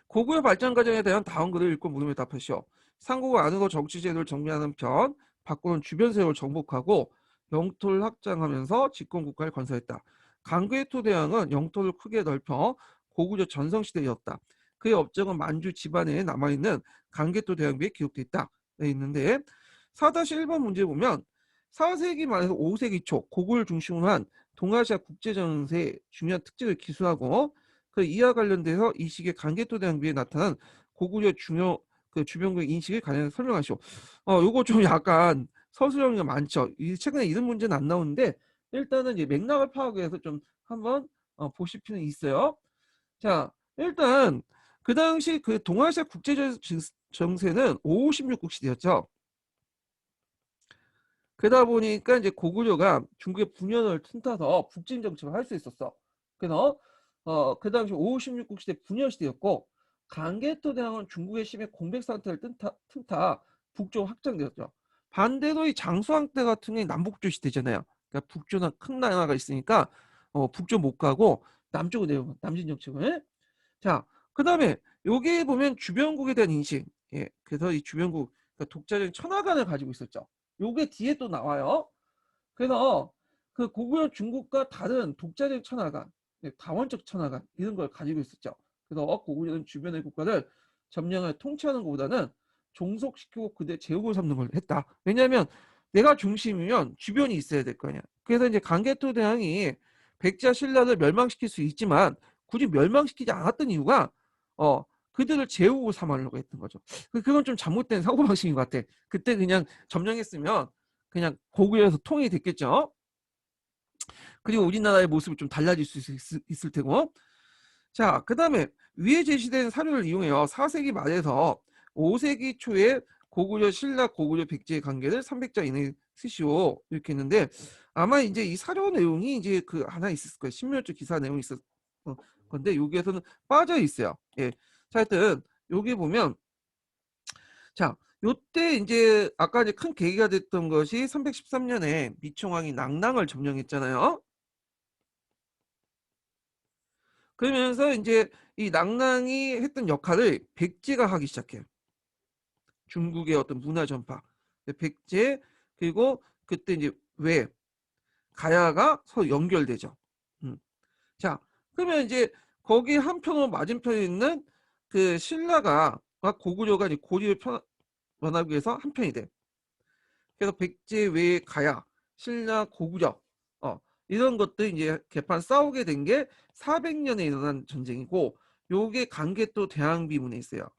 고구려 발전 과정에 대한 다음 글을 읽고 물음에 답하시오. 삼국을 아는 정치 제도를 정비하는 편, 바꾸는 주변 세력을 정복하고 영토를 확장하면서 집권 국가를 건설했다. 강괴토 대왕은 영토를 크게 넓혀 고구려 전성시대였다. 그의 업적은 만주 집안에 남아있는 강개토 대왕비에 기록되어 있다. 네, 있는데 4-1번 문제 보면 4세기 말에서 5세기 초 고구려를 중심으로 한 동아시아 국제정세의 중요한 특징을 기술하고 그 이와 관련돼서 이 시기에 강개토 대왕비에 나타난 고구려 중요 주변국의 인식을 가장 설명하시오. 요거 좀 약간 서술형이 많죠. 최근에 이런 문제는 안 나오는데 일단은 이제 맥락을 파악해서 위해서 좀 한번 보실 필요는 있어요. 자, 일단 그 당시 그 동아시아 국제 정세는 556국 시대였죠. 그러다 보니까 이제 고구려가 중국의 분열을 틈타서 북진 정책을 할 수 있었어. 그래서 그 당시 556국 시대 분열 시대였고 강개토 대왕은 중국의 심해 공백 상태를 틈타 북쪽 확장되었죠. 반대로 이 장수왕 때 같은 게 남북조 시대잖아요. 그러니까 북조나 큰 나라가 있으니까 북조 못 가고 남쪽으로 내려 남진 정책을. 자, 그다음에 여기 보면 주변국에 대한 인식. 예, 그래서 이 주변국 그러니까 독자적인 천하관을 가지고 있었죠. 요게 뒤에 또 나와요. 그래서 그 고구려 중국과 다른 독자적 천하관, 다원적 천하관 이런 걸 가지고 있었죠. 그래서 고구려는 주변의 국가를 점령을 통치하는 것보다는 종속시키고 그대 제국을 삼는 걸 했다. 왜냐하면 내가 중심이면 주변이 있어야 될 거 아니야. 그래서 이제 강개토 대왕이 백자 신라를 멸망시킬 수 있지만 굳이 멸망시키지 않았던 이유가 어 그들을 제국을 삼으려고 했던 거죠. 그건 좀 잘못된 사고방식인 것 같아. 그때 그냥 점령했으면 그냥 고구려에서 통일이 됐겠죠. 그리고 우리나라의 모습이 좀 달라질 수 있을 테고. 자, 그 다음에 위에 제시된 사료를 이용해요. 4세기 말에서 5세기 초에 고구려 신라 고구려 백제의 관계를 300자 이내에 쓰시오 이렇게 했는데 아마 이제 이 사료 내용이 이제 그 하나 있을 거예요. 신묘주 기사 내용이 있었 건데 여기에서는 빠져 있어요. 예. 자, 하여튼 여기 보면 자, 요때 이제 아까 이제 큰 계기가 됐던 것이 313년에 미총왕이 낙랑을 점령했잖아요. 그러면서 이제 이 낙랑이 했던 역할을 백제가 하기 시작해요. 중국의 어떤 문화 전파. 백제 그리고 그때 이제 왜 가야가 서로 연결되죠. 자, 그러면 이제 거기 한편으로 맞은편에 있는 그 신라가 고구려가 이제 고리를 변하기 위해서 한편이 돼. 그래서 백제 외 가야, 신라 고구려 이런 것들 이제 개판 싸우게 된 게 400년에 일어난 전쟁이고 요게 강개토 대항비문에 있어요.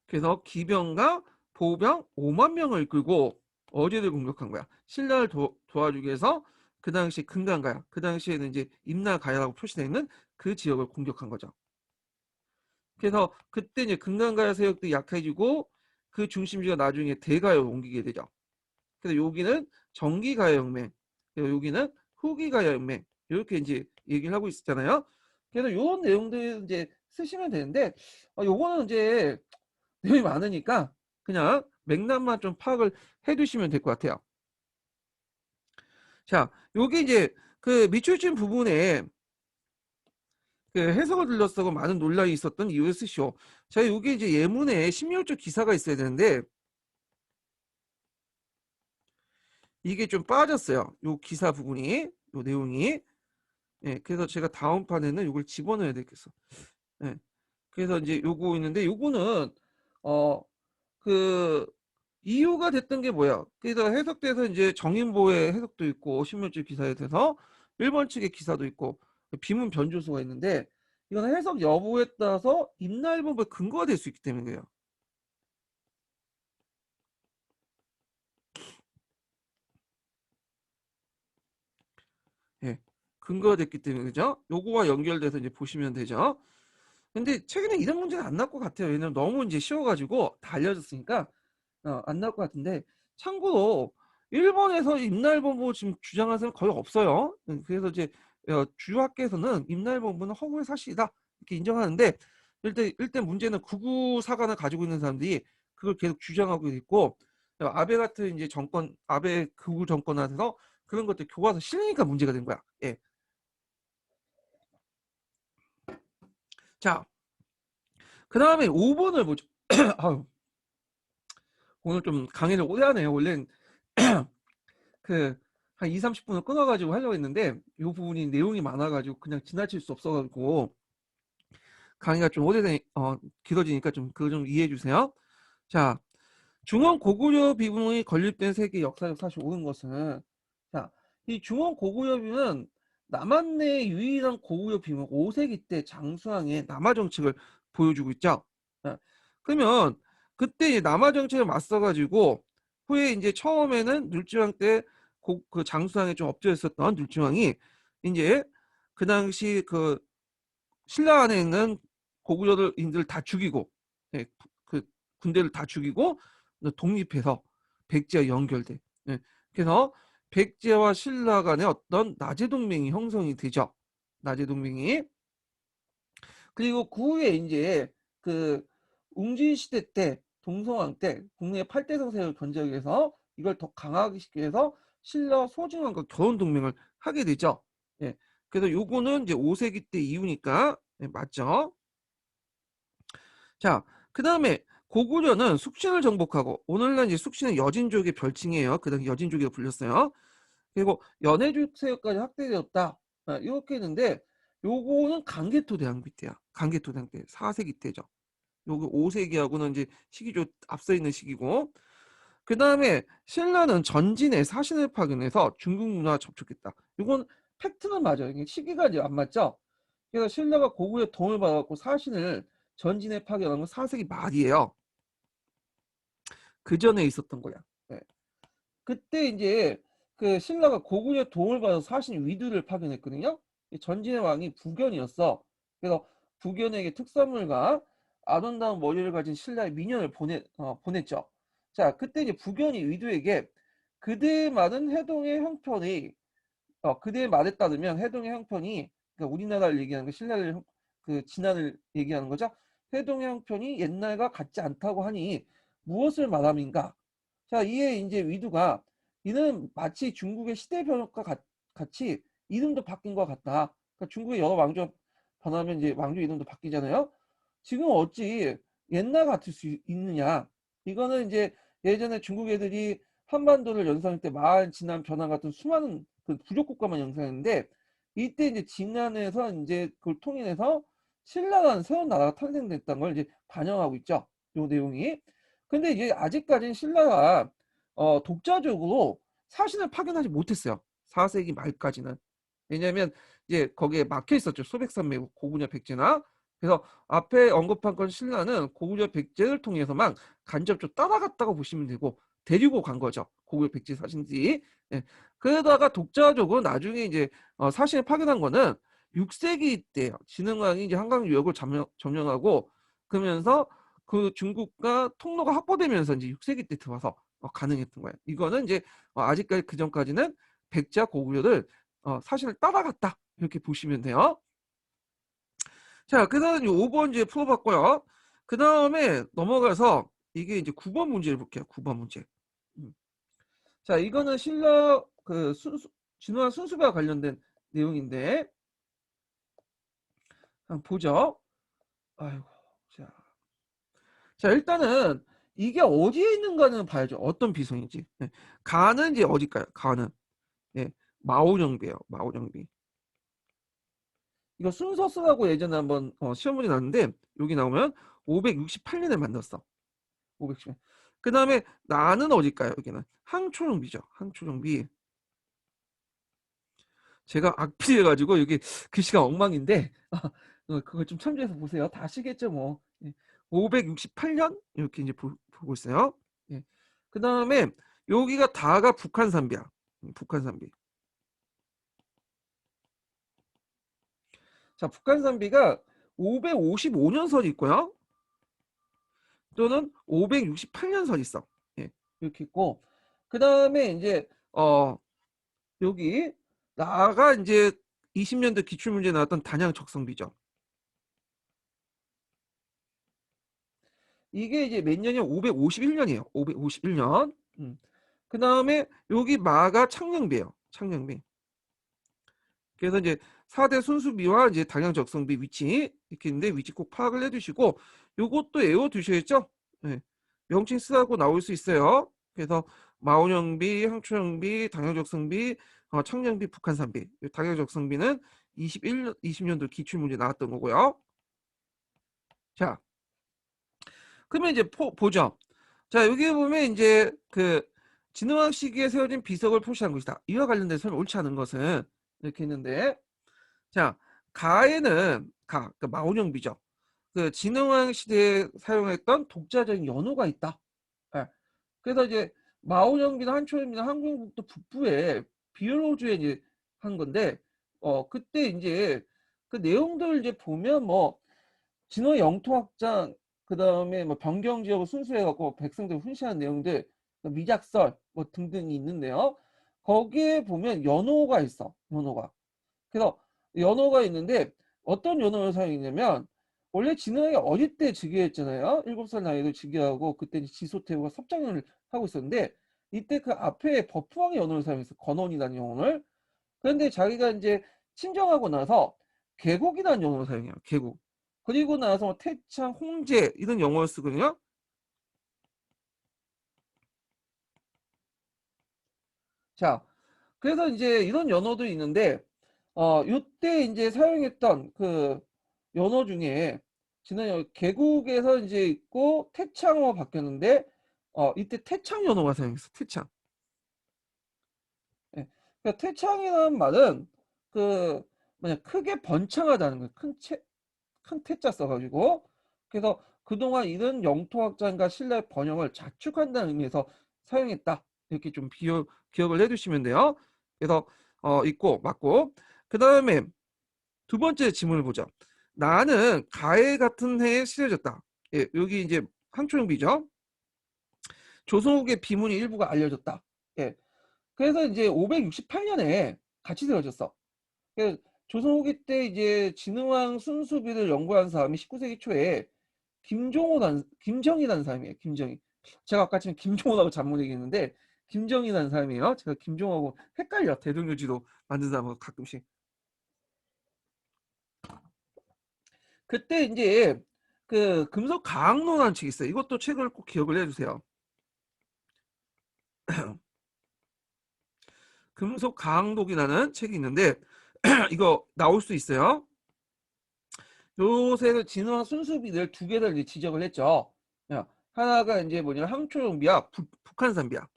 그래서 기병과 보병 5만 명을 끌고 어디를 공격한 거야? 신라를 도와주기 위해서 그 당시 금강가야. 그 당시에는 이제 임나가야라고 표시되어 있는 그 지역을 공격한 거죠. 그래서 그때 이제 금강가야 세력도 약해지고 그 중심지가 나중에 대가로 옮기게 되죠. 그래서 여기는 정기가야혁명, 그리고 여기는 후기가야혁명 이렇게 이제 얘기를 하고 있었잖아요. 그래서 이런 내용들 이제 쓰시면 되는데 요거는 이제 내용이 많으니까 그냥 맥락만 좀 파악을 해두시면 될 것 같아요. 자, 여기 이제 그 밑줄진 부분에 그 해석을 들렸다고 많은 논란이 있었던 USCO. 자, 여기 이제 예문에 신묘적 기사가 있어야 되는데 이게 좀 빠졌어요. 요 기사 부분이, 요 내용이. 예, 그래서 제가 다음 판에는 이걸 집어넣어야 되겠어. 예, 그래서 이제 요거 있는데 요거는 어 그 이유가 됐던 게 뭐야? 그래서 해석돼서 이제 정인보의 해석도 있고 신문지 기사에 대해서 일본 측의 기사도 있고 비문 변조수가 있는데 이건 해석 여부에 따라서 임나일본의 근거가 될 수 있기 때문이에요. 예, 근거가 됐기 때문에 그죠? 요거와 연결돼서 이제 보시면 되죠. 근데 최근에 이런 문제는 안 나올 것 같아요. 왜냐면 너무 인제 쉬워 가지고 다 알려졌으니까 안 나올 것 같은데 참고로 일본에서 임날범부 지금 주장하는 사람 거의 없어요. 그래서 이제 주요 학계에서는 "임날범부는 허구의 사실이다." 이렇게 인정하는데 일단 문제는 극우 사관을 가지고 있는 사람들이 그걸 계속 주장하고 있고 아베 같은 인제 정권 아베 극우 정권 안에서 그런 것들 교과서 실리니까 문제가 된 거야. 예. 자 그다음에 5 번을 보죠. 아유 오늘 좀 강의를 오래 하네요. 원래는 그 한 20-30 분을 끊어 가지고 하려고 했는데 요 부분이 내용이 많아 가지고 그냥 지나칠 수 없어 갖고 강의가 좀 길어지니까 좀 그거 좀 이해해 주세요. 자 중원 고구려 비문이 건립된 세계 역사적 사실 옳은 것은 자 이 중원 고구려 비문은 남한 내 유일한 고구려 비문 5세기 때 장수왕의 남하 정책을 보여주고 있죠. 예. 그러면 그때 이제 남하 정책에 맞서 가지고 후에 인제 처음에는 눌지왕 때 그 장수왕에 좀 엎드려 있었던 눌지왕이 인제 그 당시 그 신라 안에 있는 고구려인들 다 죽이고 예 그 군대를 다 죽이고 독립해서 백제와 연결돼. 예. 그래서 백제와 신라 간의 어떤 나제 동맹이 형성이 되죠. 나제 동맹이. 그리고 그 후에 인제 그 웅진 시대 때 동성왕 때 국내 8대 성세를 건재하기 위해서 이걸 더 강하게 시키기 위해서 신라 소진왕과 결혼 동맹을 하게 되죠. 예. 그래서 요거는 이제 5 세기 때 이후니까 예 맞죠. 자 그다음에 고구려는 숙신을 정복하고 오늘날 이제 숙신은 여진족의 별칭이에요. 그 당시 여진족이라고 불렸어요. 그리고 연해족 세력까지 확대되었다. 요렇게 했는데 요거는 강개토 대항비 때야. 강개토 대항 때 4 세기 때죠. 요거 5 세기하고는 인제 시기 좀 앞서 있는 시기고 그다음에 신라는 전진에 사신을 파견해서 중국 문화와 접촉했다. 요건 팩트는 맞아요. 이게 시기가 이제 안 맞죠. 그래서 신라가 고구려의 도움을 받아 갖고 사신을 전진에 파견한 건 4 세기 말이에요. 그전에 있었던 거야. 예. 그때 인제 그 신라가 고구려의 도움을 받아서 사신 위두를 파견했거든요. 이 전진의 왕이 부견이었어. 그래서 부견에게 특선물과 아름다운 머리를 가진 신라의 미녀를 보냈죠. 자 그때 이제 부견이 위두에게 그대의 말은 해동의 형편이 그대의 말에 따르면 해동의 형편이 그러니까 우리나라를 얘기하는 거 신라를 그 진화를 얘기하는 거죠. "해동의 형편이 옛날과 같지 않다고 하니 무엇을 말함인가?" 자 이에 인제 위두가 "이는 마치 중국의 시대 변혁과 같이 이름도 바뀐 것 같다." 그러니까 중국의 여러 왕조가 변하면 이제 왕조 이름도 바뀌잖아요. "지금 어찌 옛날 같을 수 있느냐." 이거는 인제 예전에 중국 애들이 한반도를 연상할 때 마한, 진안, 변화 같은 수많은 그 부족 국가만 연상했는데 이때 인제 진안에서 인제 그걸 통일해서 신라라는 새로운 나라가 탄생됐다는 걸 이제 반영하고 있죠, 요 내용이. 근데 이제 아직까지는 신라가 독자적으로 사신을 파견하지 못했어요. 4 세기 말까지는. 왜냐하면 이제 거기에 막혀 있었죠. 소백산맥 고구려 백제나. 그래서 앞에 언급한 건 신라는 고구려 백제를 통해서만 간접적으로 따라갔다고 보시면 되고 데리고 간 거죠. 고구려 백제 사신들이. 예. 그러다가 독자적으로 나중에 이제 사신을 파견한 거는 6 세기 때예요. 진흥왕이 이제 한강 유역을 점령하고 그러면서 그 중국과 통로가 확보되면서 인제 6 세기 때 들어와서 가능했던 거예요. 이거는 인제 아직까지 그전까지는 백제와 고구려를 사신을 따라갔다 이렇게 보시면 돼요. 자 그다음 5 번 이제 풀어 봤고요. 그다음에 넘어가서 이게 이제 9번 문제를 볼게요. 9번 문제. 음. 자 이거는 신라 그 순수 진화 순수배와 관련된 내용인데 한번 보죠. 아이고 자. 자 일단은 이게 어디에 있는가는 봐야죠. 어떤 비성인지. 예. 가는 이제 어딜까요? 가는. 예. 마오정비예요. 마오정비. 이거 순서 쓰라고 예전에 한번 시험 문제 나왔는데 여기 나오면 568 년에 만들었어. 510 년. 그다음에 나는 어딜까요? 여기는 항초정비죠. 항초정비. 제가 악필해 가지고 여기 글씨가 엉망인데 그걸 좀 참조해서 보세요. 다 아시겠죠 뭐. 예. 568년 이렇게 인제 보고 있어요. 예. 그다음에 여기가 다가 북한산비야. 북한산비. 자 북한산비가 555년 선이 있고요. 또는 568년 선이 있어. 예, 이렇게 있고, 그 다음에 이제 여기 나가 이제 20년도 기출문제 나왔던 단양 적성비죠. 이게 이제 몇 년이요? 551년이에요. 551년. 그 다음에 여기 마가 창녕비예요. 창녕비. 그래서 이제 4대 순수비와 이제 당형 적성비 위치 이렇게 있는데 위치 꼭 파악을 해두시고 요것도 외워두셔야죠. 네. 명칭 쓰라고 나올 수 있어요. 그래서 마온형비, 항초형비, 당형적성비, 청량비, 북한산비. 당형적성비는 20년도 기출문제 나왔던 거고요. 자, 그러면 이제 보죠. 자, 여기 보면 이제 그 진흥학 시기에 세워진 비석을 표시한 것이다. 이와 관련된 설명 옳지 않은 것은 이렇게 있는데, 자, 가에는 그 마온형비죠. 그 진흥왕 시대에 사용했던 독자적인 연호가 있다. 예. 그래서 이제 마온영비나 한초영비나 한국국도 북부에 비료주에 이제 한 건데, 그때 이제 그 내용들 이제 보면 뭐 진화 영토확장, 그 다음에 뭐 변경 지역을 순수해갖고 백성들 훈시하는 내용들, 미작설 뭐 등등이 있는데요. 거기에 보면 연호가 있어. 연호가. 그래서 연호가 있는데 어떤 연호를 사용했냐면 원래 진흥이 어릴 때 즉위했잖아요. 7살 나이도 즉위하고 그때 지소태우가 섭정을 하고 있었는데 이때 그 앞에 버프왕의 연호를 사용했어. 건원이라는 연호를. 그런데 자기가 이제 친정하고 나서 계곡이라는 연호를 사용해요. 계곡. 그리고 나서 뭐 태창, 홍제 이런 영어를 쓰거든요. 자, 그래서 이제 이런 연어도 있는데, 요때 이제 사용했던 그 연어 중에, 지난 계곡에서 이제 있고, 태창으로 바뀌었는데, 이때 태창 연어가 사용했어, 태창. 예. 그러니까 태창이라는 말은, 그, 뭐냐, 크게 번창하다는 거예요. 큰 태자 써가지고. 그래서 그동안 이런 영토확장과 신라의 번영을 자축한다는 의미에서 사용했다. 이렇게 좀 기억을 해두시면 돼요. 그래서 있고 맞고. 그 다음에 두 번째 지문을 보죠. 나는 가해 같은 해에 실려졌다. 예, 여기 이제 항초용비죠. 조선국의 비문이 일부가 알려졌다. 예. 그래서 이제 568년에 같이 세워졌어. 조선후기 때 이제 진흥왕 순수비를 연구한 사람이 19세기 초에 김정희라는 사람이에요. 김정희. 제가 아까 지금 김종호라고 잘못 얘기했는데 김정희라는 사람이에요. 제가 김종호하고 헷갈려. 대동유지도 만든 사람하고 가끔씩. 그때 이제 그 금속 가학론이라는 책이 있어요. 이것도 책을 꼭 기억을 해주세요. 금속 가학록이라는 책이 있는데 이거 나올 수 있어요. 요새 진화 순수비를 두 개를 이제 지적을 했죠. 하나가 이제 뭐냐면 항초용비야, 북한산비야.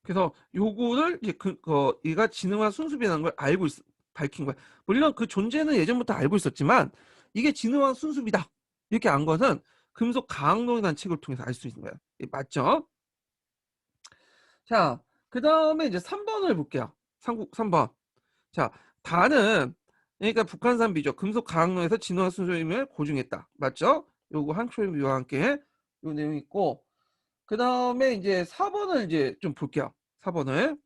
그래서 요거를 이제 얘가 진흥화 순수비라는 걸 밝힌 거야. 물론 그 존재는 예전부터 알고 있었지만 이게 진흥화 순수비다. 이렇게 안 것은 금속 가학론이라는 책을 통해서 알 수 있는 거야. 맞죠? 자, 그 다음에 이제 3번을 볼게요. 3번. 자, 다는 그러니까 북한산비죠. 금속 가학로에서 진화 순서임을 고증했다. 맞죠? 요거 한초임비와 함께 요 내용 있고 그 다음에 이제 4번을 이제 좀 볼게요. 4번을.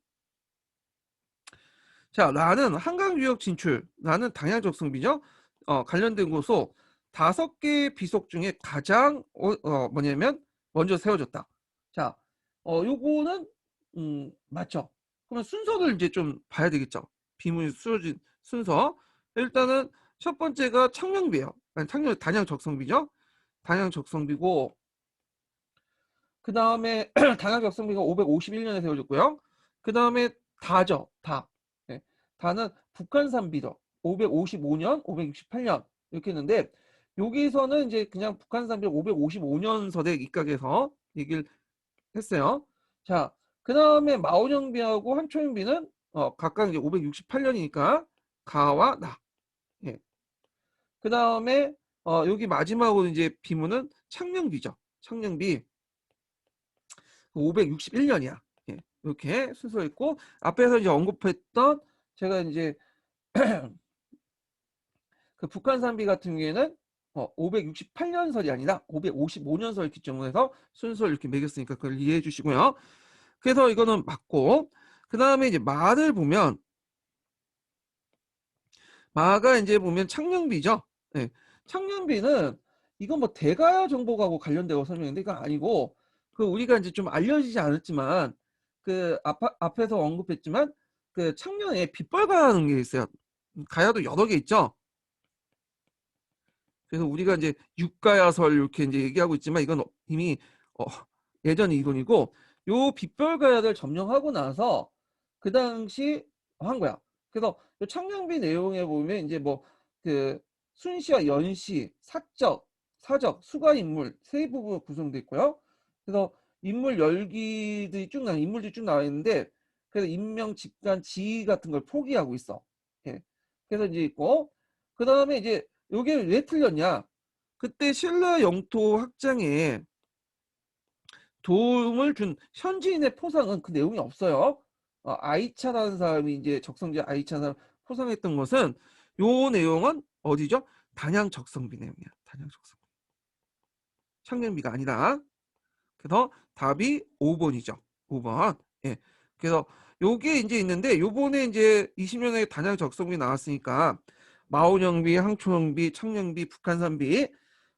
자, 나는 한강 유역 진출. 나는 당양적성비죠. 관련된 곳으로 5개의 비속 중에 가장 뭐냐면 먼저 세워졌다. 자, 요거는 맞죠. 그러면 순서를 이제 좀 봐야 되겠죠. 비문이 쓰여진 순서. 일단은 첫 번째가 청명비예요. 아니, 단양 적성비죠. 단양 적성비고 그 다음에 단양 적성비가 551년에 세워졌고요. 그 다음에 다죠. 다. 네. 다는 북한산비죠. 555년, 568년 이렇게 했는데 여기서는 이제 그냥 북한산비 555년 서대 입각해서 얘기를 했어요. 자, 그 다음에 마오영비하고 한초영비는 각각 이제 568년이니까 가와 나. 예. 그 다음에 여기 마지막으로 이제 비문은 창녕비죠. 창녕비 561년이야. 예. 이렇게 순서 있고, 앞에서 이제 언급했던 제가 이제 그 북한산비 같은 경우에는 568년설이 아니라 555년설 기점으로 해서 순서를 이렇게 매겼으니까 그걸 이해해 주시고요. 그래서 이거는 맞고, 그 다음에 이제 마를 보면, 마가 이제 보면 창녕비죠. 예. 창녕비는 이건 뭐 대가야 정보하고 관련되고 설명했는데 이건 아니고, 그 우리가 이제 좀 알려지지 않았지만 그 앞에서 언급했지만 그 창녕에 빗벌가라는 게 있어요. 가야도 여러 개 있죠. 그래서 우리가 이제 육가야설 이렇게 이제 얘기하고 있지만 이건 이미 어, 예전 이론이고, 요 빗별가야를 점령하고 나서 그 당시 한 거야. 그래서 요 창녕비 내용에 보면 이제 뭐 그 순시와 연시, 사적, 사적, 수가 인물 세 부분 구성되어 있고요. 그래서 인물 열기들이 쭉 인물들이 쭉 나와 있는데, 그래서 인명, 직관, 지위 같은 걸 포기하고 있어. 예. 그래서 이제 있고, 그 다음에 이제 요게 왜 틀렸냐? 그때 신라 영토 확장에 도움을 준 현지인의 포상은 그 내용이 없어요. 아이차라는 사람이 이제 적성지 아이차를 포상했던 것은 요 내용은 어디죠? 단양 적성비 내용이야. 단양 적성비. 창녕비가 아니라. 그래서 답이 5번이죠. 5번. 예. 그래서 요게 이제 있는데 요번에 이제 20년에 단양 적성비 나왔으니까 마오령비, 항초령비, 청령비, 북한산비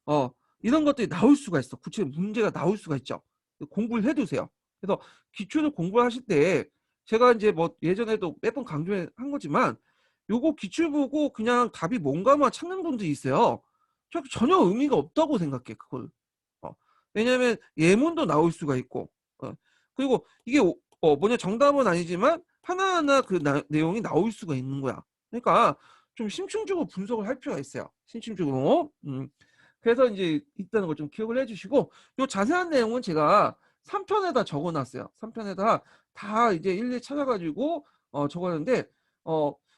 어 이런 것들이 나올 수가 있어. 구체적 문제가 나올 수가 있죠. 공부를 해두세요. 그래서 기출을 공부하실 때 제가 이제 뭐 예전에도 몇 번 강조한 거지만 요거 기출 보고 그냥 답이 뭔가만 찾는 분들이 있어요. 저 전혀 의미가 없다고 생각해 그걸. 어, 왜냐면 예문도 나올 수가 있고, 그리고 이게 뭐냐 정답은 아니지만 하나하나 그 내용이 나올 수가 있는 거야. 그러니까 좀 심층적으로 분석을 할 필요가 있어요. 심층적으로. 그래서 이제 있다는 걸 좀 기억을 해주시고, 요 자세한 내용은 제가 3편에다 적어놨어요. 3편에다 다 이제 일일이 찾아가지고 적었는데,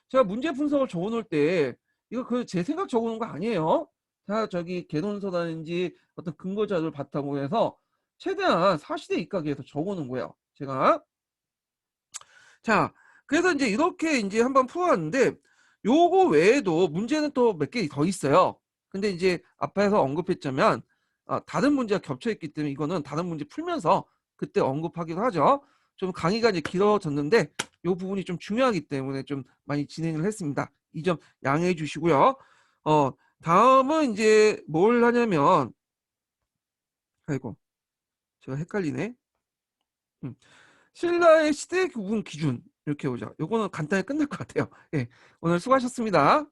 제가 문제 분석을 적어놓을 때 이거 그 제 생각 적어놓은 거 아니에요. 다 저기 개론서라든지 어떤 근거 자료를 바탕으로 해서 최대한 사실에 입각해서 적어놓은 거예요. 제가. 자, 그래서 이제 이렇게 이제 한번 풀어봤는데, 요거 외에도 문제는 또 몇 개 더 있어요. 근데 이제 앞에서 언급했자면, 다른 문제가 겹쳐있기 때문에 이거는 다른 문제 풀면서 그때 언급하기로 하죠. 좀 강의가 이제 길어졌는데, 요 부분이 좀 중요하기 때문에 좀 많이 진행을 했습니다. 이 점 양해해 주시고요. 어, 다음은 이제 뭘 하냐면, 아이고, 제가 헷갈리네. 음. 신라의 시대 구분 기준 이렇게 보자. 요거는 간단히 끝날 것 같아요. 예, 오늘 수고하셨습니다.